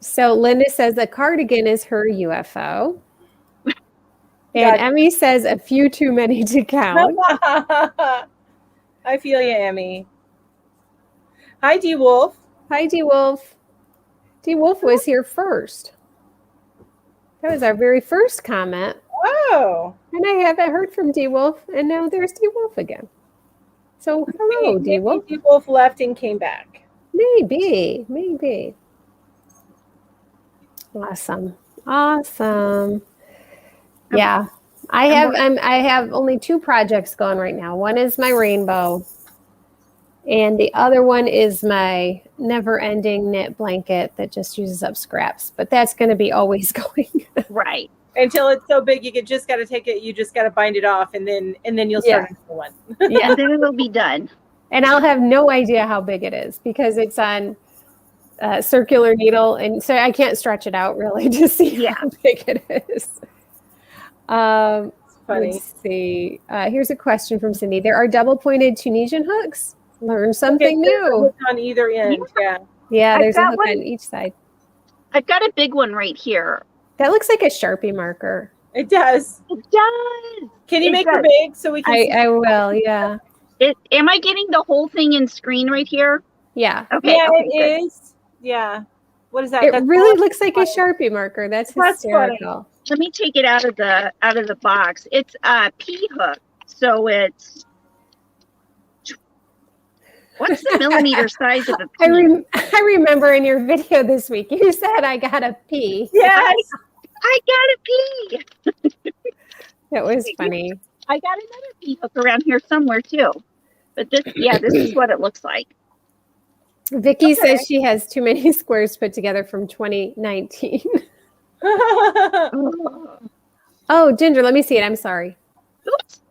So Linda says a cardigan is her UFO. And Emmy says a few too many to count. I feel you, Emmy. Hi, D Wolf. Hi, D Wolf. D Wolf was here first. That was our very first comment. Oh. And I haven't heard from D Wolf, and now there's D Wolf again. So hello, D Wolf. D Wolf left and came back. Maybe. Awesome. Yeah. I have only 2 projects going right now. One is my rainbow, and the other one is my never-ending knit blanket that just uses up scraps. But that's going to be always going. Right. Until it's so big, you just got to take it. You just got to bind it off, and then you'll start another one. Yeah, then it'll be done. And I'll have no idea how big it is because it's on circular needle, and so I can't stretch it out really to see how big it is. Let's see. Here's a question from Cindy. There are double-pointed Tunisian hooks. Learn something new. On either end, yeah. There's a hook on each side. I've got a big one right here. That looks like a Sharpie marker. It does. It does. Can you make it big so we can? I will. Yeah. Am I getting the whole thing in screen right here? Yeah. Okay. Yeah, it is. Yeah. What is that? It really looks like a Sharpie marker. That's hysterical. Let me take it out of the box. It's a P hook, so it's. What's the millimeter size of a P? I remember in your video this week you said I got a P. Yes, I got a P. That was funny. I got another P hook around here somewhere too, but this is what it looks like. Vicky says she has too many squares put together from 2019. Oh, Ginger, let me see it. I'm sorry. Oops.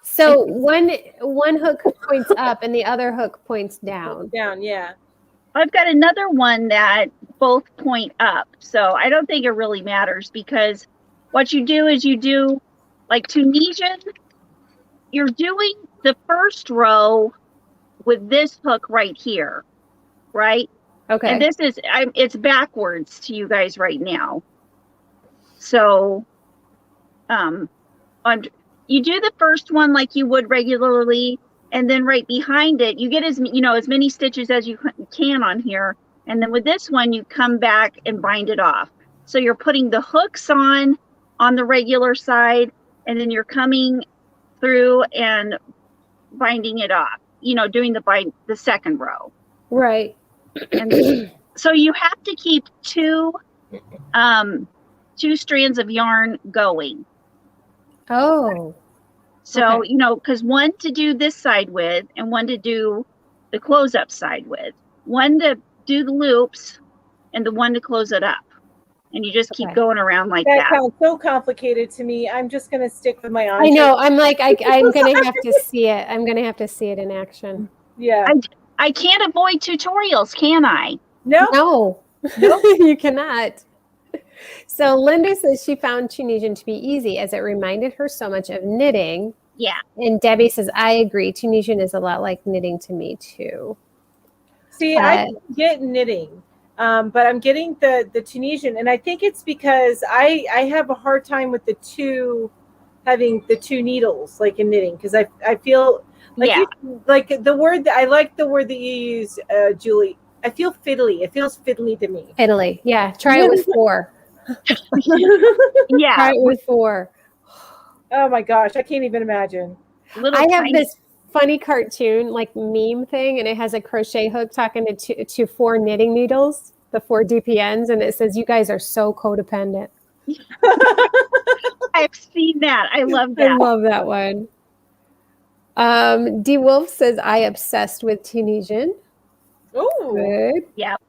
So one hook points up and the other hook points down. Down, yeah. I've got another one that both point up. So I don't think it really matters because what you do is you do like Tunisian, you're doing the first row with this hook right here, right? Okay. And this is, it's backwards to you guys right now. So, you do the first one like you would regularly, and then right behind it, you get as many stitches as you can on here. And then with this one, you come back and bind it off. So you're putting the hooks on the regular side, and then you're coming through and binding it off, doing the second row. Right. And so you have to keep two strands of yarn going. Oh. So, because one to do this side with and one to do the close up side with. One to do the loops and the one to close it up. And you just keep going around like that. That sounds so complicated to me. I'm just going to stick with my arms. I know. I'm like, I'm going to have to see it. I'm going to have to see it in action. Yeah. I can't avoid tutorials, can I? No. You cannot. So Linda says she found Tunisian to be easy as it reminded her so much of knitting. Yeah. And Debbie says, I agree. Tunisian is a lot like knitting to me too. See, I get knitting, but I'm getting the Tunisian, and I think it's because I have a hard time with having the two needles like in knitting, because I feel like like the word that I like the word that you use, Julie. I feel fiddly. It feels fiddly to me. Fiddly, yeah. Try it with 4. Yeah. Try it with 4. Oh my gosh, I can't even imagine. I have this funny cartoon like meme thing, and it has a crochet hook talking to 4 knitting needles, the 4 DPNs, and it says, "You guys are so codependent." I've seen that. I love that. I love that one. D Wolf says, "I obsessed with Tunisian." Oh, good. Yep.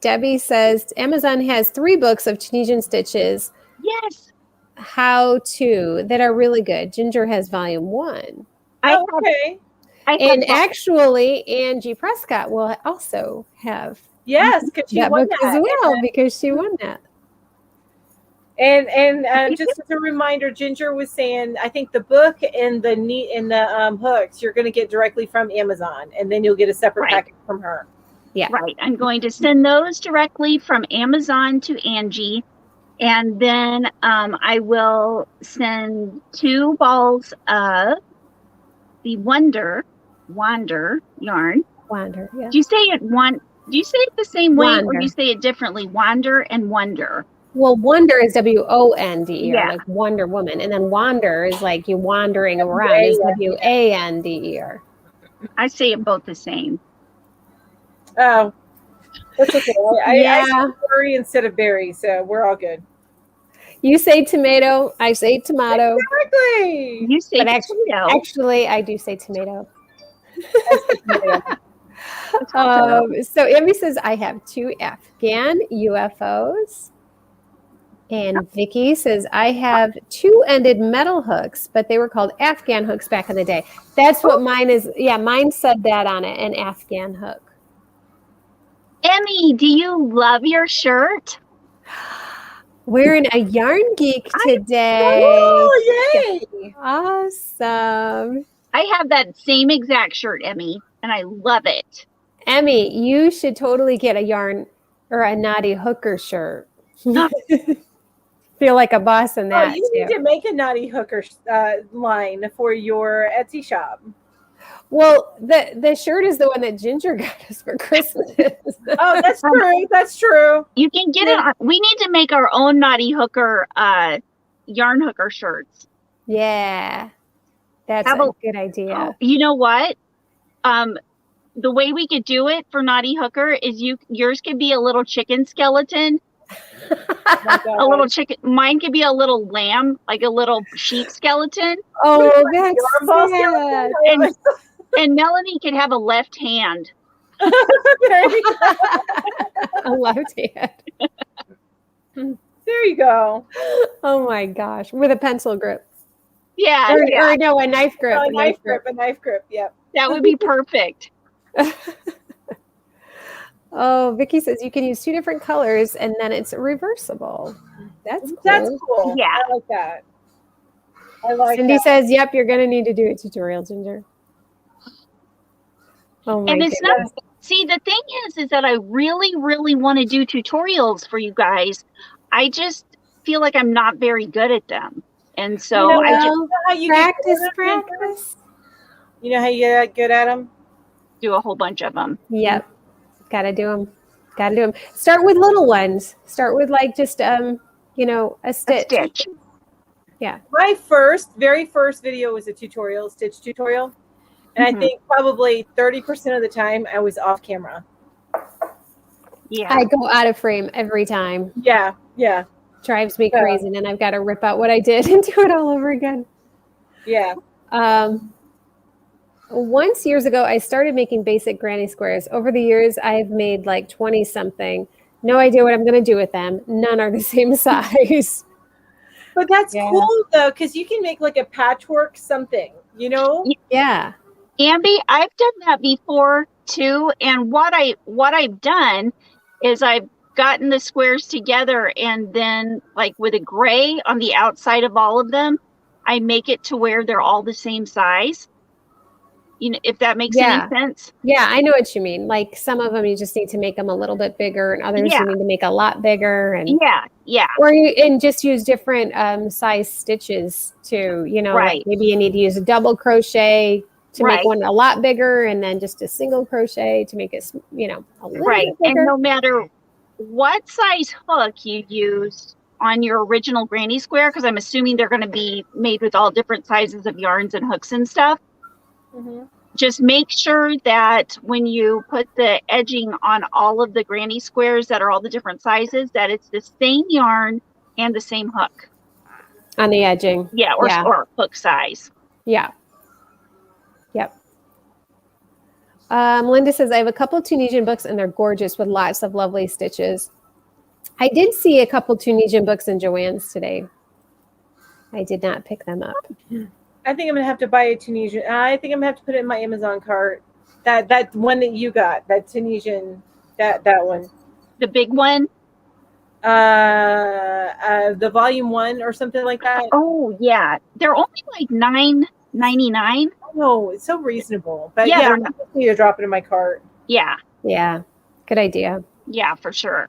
Debbie says Amazon has 3 books of Tunisian stitches. Yes. How to that are really good. Ginger has volume 1. Okay. And actually, Angie Prescott will also have because she that won book that as well, because she won that. And just as a reminder, Ginger was saying, I think the book and the hooks you're going to get directly from Amazon, and then you'll get a separate package from her. Yeah, right. I'm going to send those directly from Amazon to Angie. And then I will send 2 balls of the Wander yarn. Wander, yeah. Do you say it the same way, Wander. or do you say it differently? Wander and Wonder. Well, Wonder is WONDER, Yeah. like Wonder Woman, and then Wander is like you wandering around, is WANDER. I say it both the same. Oh, that's okay. I say berry instead of berry, so we're all good. You say tomato, I say tomato. Exactly. You say tomato. Actually, I do say tomato. So Amy says, I have 2 Afghan UFOs. And Vicky says, I have 2-ended metal hooks, but they were called Afghan hooks back in the day. That's what mine is. Yeah, mine said that on it, an Afghan hook. Emmy, do you love your shirt? Wearing a Yarn Geek today. Oh, yay! Awesome. I have that same exact shirt, Emmy, and I love it. Emmy, you should totally get a yarn or a Naughty Hooker shirt. Feel like a boss in that. You need to make a Naughty Hooker line for your Etsy shop. Well, the shirt is the one that Ginger got us for Christmas. Oh, that's true. That's true. You can get it. We need to make our own Naughty Hooker yarn hooker shirts. Yeah, that's a good idea. You know what? The way we could do it for Naughty Hooker is yours could be a little chicken skeleton. A little chicken. Mine could be a little lamb, like a little sheep skeleton. Oh, that's sad. And Melanie could have a left hand. A left hand. There you go. Oh my gosh, with a pencil grip. Yeah. Or no, a knife grip. A knife grip. Yep. That would be perfect. Oh, Vicky says you can use 2 different colors and then it's reversible. That's cool. That's cool. Yeah. I like that. I like Cindy that. says, yep, you're going to need to do a tutorial, Ginger. Oh my goodness. See, the thing is that I really, really want to do tutorials for you guys. I just feel like I'm not very good at them. And so practice. You know how you get good at them? Do a whole bunch of them. Yep. Got to do them. Start with little ones. Start with like just, a stitch. Yeah. My very first video was a stitch tutorial. And I think probably 30% of the time I was off camera. Yeah. I go out of frame every time. Yeah. Yeah. Drives me crazy. And then I've got to rip out what I did and do it all over again. Yeah. Once years ago, I started making basic granny squares. Over the years, I've made like 20 something. No idea what I'm going to do with them. None are the same size. But that's cool though, because you can make like a patchwork something, Yeah. Ambi, I've done that before too. And what I've done is I've gotten the squares together and then like with a gray on the outside of all of them, I make it to where they're all the same size. If that makes any sense. Yeah, I know what you mean. Like some of them, you just need to make them a little bit bigger, and others you need to make a lot bigger. And or just use different size stitches too. Like maybe you need to use a double crochet to make one a lot bigger, and then just a single crochet to make it, a little bit bigger. And no matter what size hook you use on your original granny square, because I'm assuming they're going to be made with all different sizes of yarns and hooks and stuff. Mm-hmm. Just make sure that when you put the edging on all of the granny squares that are all the different sizes, that it's the same yarn and the same hook. On the edging. Yeah, or hook size. Yeah. Yep. Linda says, I have a couple Tunisian books and they're gorgeous with lots of lovely stitches. I did see a couple Tunisian books in Joann's today. I did not pick them up. I think I'm gonna have to buy a Tunisian. I think I'm gonna have to put it in my Amazon cart. That one that you got, that Tunisian, that one. The big one. The volume 1 or something like that. Oh yeah, they're only like $9.99. Oh, it's so reasonable. But yeah, I'm going to drop it in my cart. Yeah. Yeah. Good idea. Yeah, for sure.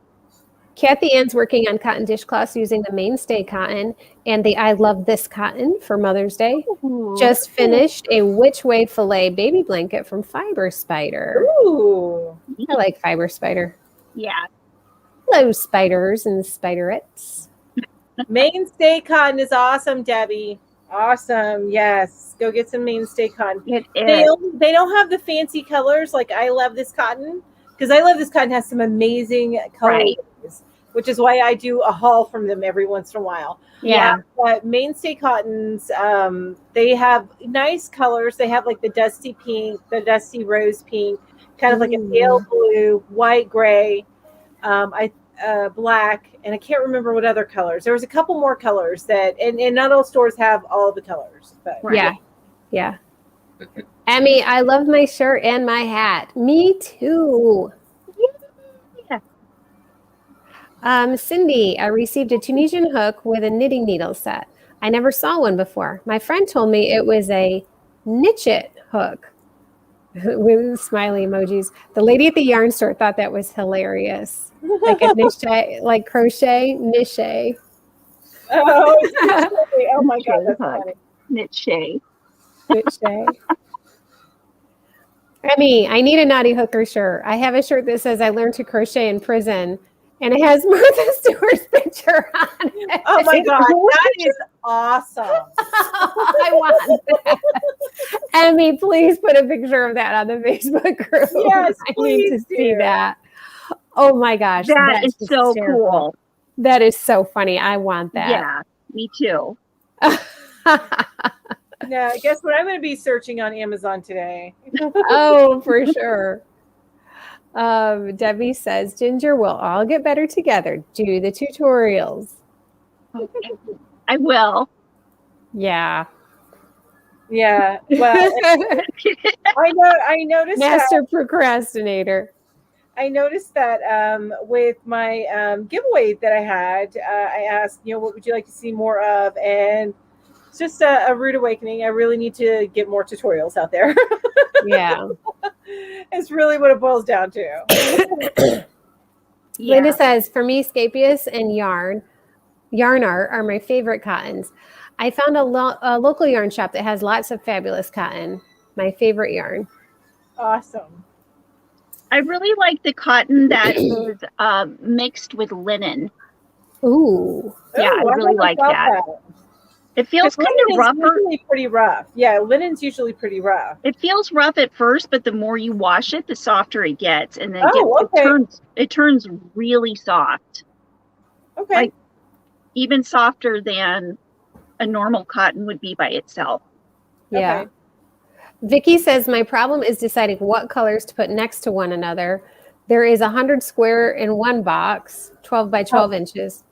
Kathy Ann's working on cotton dishcloths using the mainstay cotton and the I Love This cotton for Mother's Day. Ooh. Just finished a Which Way Filet baby blanket from Fiber Spider. Ooh. I like Fiber Spider. Yeah. Hello, spiders and spiderettes. Mainstay cotton is awesome, Debbie. Awesome. Yes. Go get some mainstay cotton. They don't have the fancy colors like I Love This cotton, because I Love This cotton has some amazing colors, which is why I do a haul from them every once in a while. Yeah. But mainstay cottons, they have nice colors. They have like the dusty pink, the dusty rose pink, kind of like a pale blue, white, gray, black, and I can't remember what other colors. There was a couple more colors that, and not all stores have all the colors. But yeah. Emmy, I love my shirt and my hat. Me too. Yeah. Cindy, I received a Tunisian hook with a knitting needle set. I never saw one before. My friend told me it was a knitch it hook with smiley emojis. The lady at the yarn store thought that was hilarious. Like a niche, like crochet, niche. Oh my God, that's funny. Niche. Emmy, I need a Naughty Hooker shirt. I have a shirt that says I learned to crochet in prison, and it has Martha Stewart's picture on it. Oh my God, that is awesome. I want that. Emmy, please put a picture of that on the Facebook group. Yes, I need to see that. Oh my gosh. That is so cool. That is so funny. I want that. Yeah, me too. Now, guess what I'm going to be searching on Amazon today? Oh, for sure. Debbie says, Ginger, we'll all get better together. Do the tutorials. I will. Yeah. Yeah. Well, I noticed Master procrastinator. I noticed that with my giveaway that I had, I asked, what would you like to see more of? And it's just a rude awakening. I really need to get more tutorials out there. Yeah. It's really what it boils down to. Linda says, for me, scapious and yarn art are my favorite cottons. I found a local yarn shop that has lots of fabulous cotton. My favorite yarn. Awesome. I really like the cotton that is mixed with linen. Ooh. Yeah, I really like that. It feels kind of rougher. Usually pretty rough. Yeah, linen's usually pretty rough. It feels rough at first, but the more you wash it, the softer it gets, and then it turns really soft. Okay. Like even softer than a normal cotton would be by itself. Yeah. Okay. Vicky says, my problem is deciding what colors to put next to one another. There is 100 square in one box, 12 by 12 inches.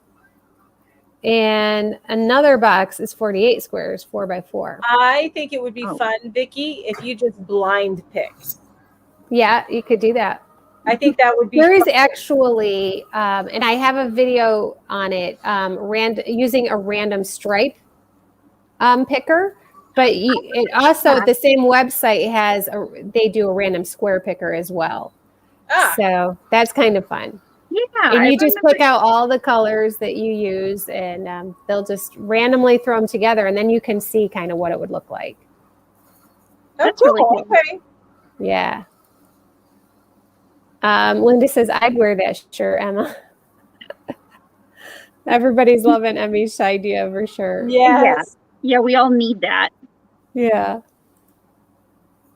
And another box is 48 squares, 4 by 4. I think it would be fun, Vicky, if you just blind picked. Yeah, you could do that. I think that would be There is actually, and I have a video on it, using a random stripe picker, but it also the same website has they do a random square picker as well. So that's kind of fun. Yeah, and you just pick out all the colors that you use, and they'll just randomly throw them together, and then you can see kind of what it would look like. That's cool. Really cool. Okay. Yeah. Linda says, I'd wear that shirt, Emma. Everybody's loving Emmy's idea for sure. Yes. Yeah, we all need that. Yeah.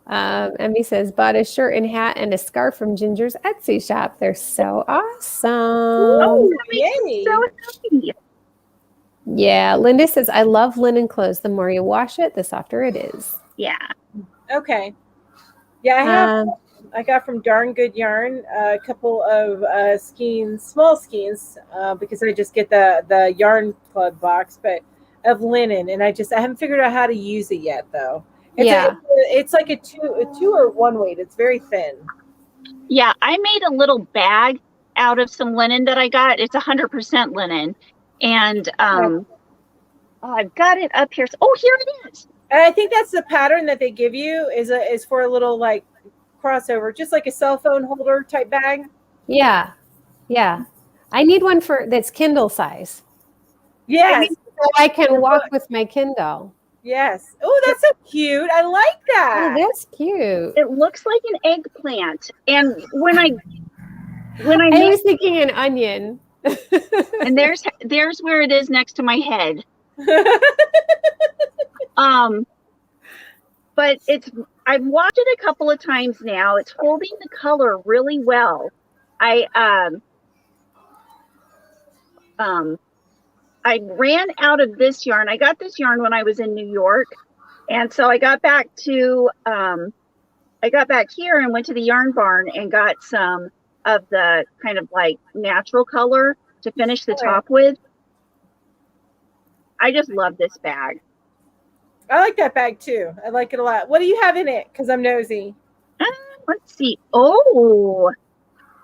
Emmy says, bought a shirt and hat and a scarf from Ginger's Etsy shop. They're so awesome. Oh, that makes me so happy. Yeah. Linda says, I love linen clothes. The more you wash it, the softer it is. Yeah. Okay. Yeah, I got from Darn Good Yarn a couple of skeins, small skeins, because I just get the yarn club box, but of linen, and I haven't figured out how to use it yet, though. It's like a two or one weight. It's very thin. Yeah, I made a little bag out of some linen that I got. It's 100% linen, and I've got it up here. Oh, here it is. And I think that's the pattern that they give you is for a little like crossover, just like a cell phone holder type bag. Yeah. I need one that's Kindle size. Yes. So I can walk with my Kindle. Yes. Oh, that's so cute. I like that. Oh, that's cute. It looks like an eggplant. And when I was thinking an onion. And there's where it is next to my head. But I've watched it a couple of times now. It's holding the color really well. I ran out of this yarn. I got this yarn when I was in New York, and so I got back here and went to the yarn barn and got some of the kind of like natural color to finish the top with. I just love this bag. I like that bag too. I like it a lot. What do you have in it? Because I'm nosy. Let's see. Oh,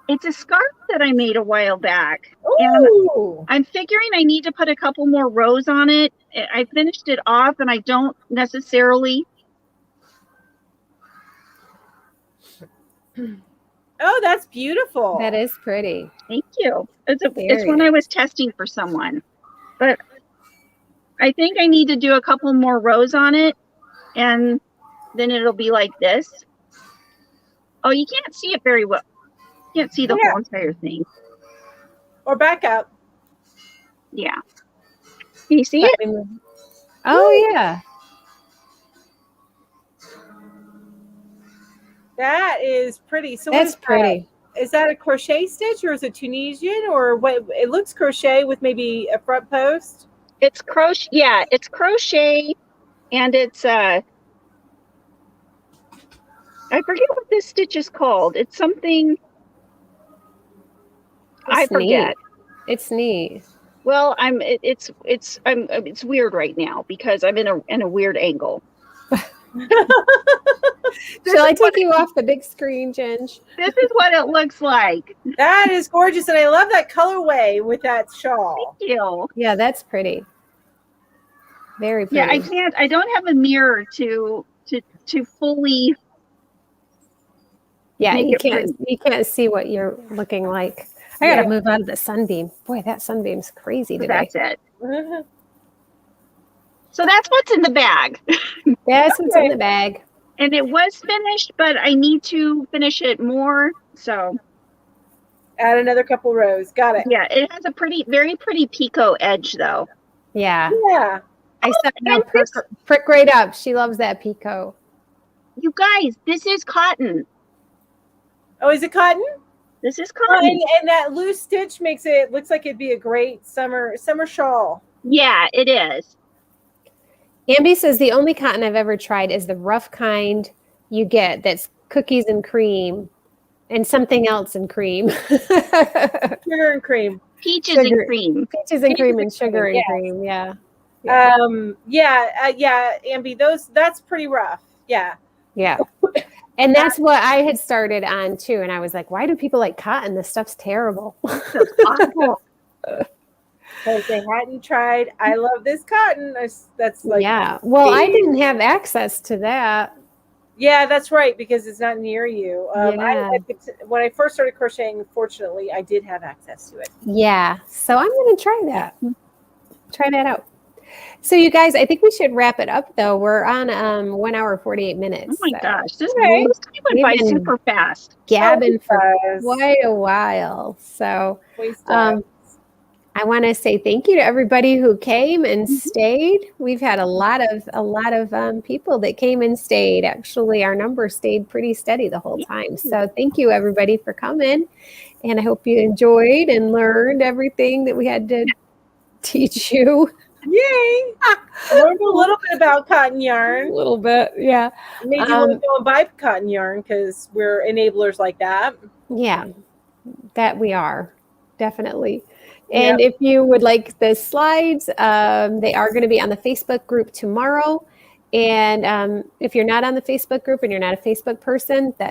it's a scarf that I made a while back. Ooh. And I'm figuring I need to put a couple more rows on it. I finished it off, and I don't necessarily. Oh, that's beautiful. That is pretty. Thank you. It's one I was testing for someone, but I think I need to do a couple more rows on it, and then it'll be like this. Oh, you can't see it very well. You can't see the whole entire thing. Or back up. Yeah. Can you see it? Oh, yeah. That is pretty. So that's pretty. Is that a crochet stitch, or is it Tunisian, or what? It looks crochet with maybe a front post. It's crochet. Yeah, it's crochet, and it's I forget what this stitch is called. It's something. I forget. Neat. It's neat. Well, it's weird right now because I'm in a weird angle. Shall I take you off the big screen, Ginge? This is what it looks like. That is gorgeous, and I love that colorway with that shawl. Thank you. Yeah, that's pretty. Very pretty. Yeah, I don't have a mirror to fully. Yeah, you can't see what you're looking like. I gotta move out of the sunbeam. Boy, that sunbeam's crazy today. That's it. So that's what's in the bag. That's what's in the bag. And it was finished, but I need to finish it more. So add another couple rows. Got it. Yeah, it has a very pretty picot edge, though. Yeah. Yeah. I said prick right up. She loves that picot. You guys, this is cotton. Oh, is it cotton? This is cotton. And that loose stitch makes it looks like it'd be a great summer shawl. Yeah, it is. Ambi says the only cotton I've ever tried is the rough kind you get that's cookies and cream and something else and cream. Sugar and cream. Peaches and cream. Peaches and cream and sugar and cream. Yeah. Ambi, that's pretty rough. Yeah. Yeah. And that's what I had started on too. And I was like, why do people like cotton? This stuff's terrible. Awful. because they hadn't tried I love this cotton. That's like, Yeah. Well, I didn't have access to that. yeah, that's right, because it's not near you. Yeah. When I first started crocheting, fortunately, I did have access to it. Yeah. So I'm going to try that. Try that out. So you guys, I think we should wrap it up though. We're on 1 hour 48 minutes. Oh my gosh, this Okay. time went by super fast. Gabbing for does. quite a while. So Always does. I want to say thank you to everybody who came and stayed. We've had a lot of people that came and stayed. Actually, our number stayed pretty steady the whole time. So thank you everybody for coming. And I hope you enjoyed and learned everything that we had to teach you. Yay! Learned a little bit about cotton yarn. A little bit, yeah. Maybe you want to go and buy cotton yarn because we're enablers like that. Yeah, that we are, definitely. And if you would like the slides, they are going to be on the Facebook group tomorrow. And if you're not on the Facebook group and you're not a Facebook person, that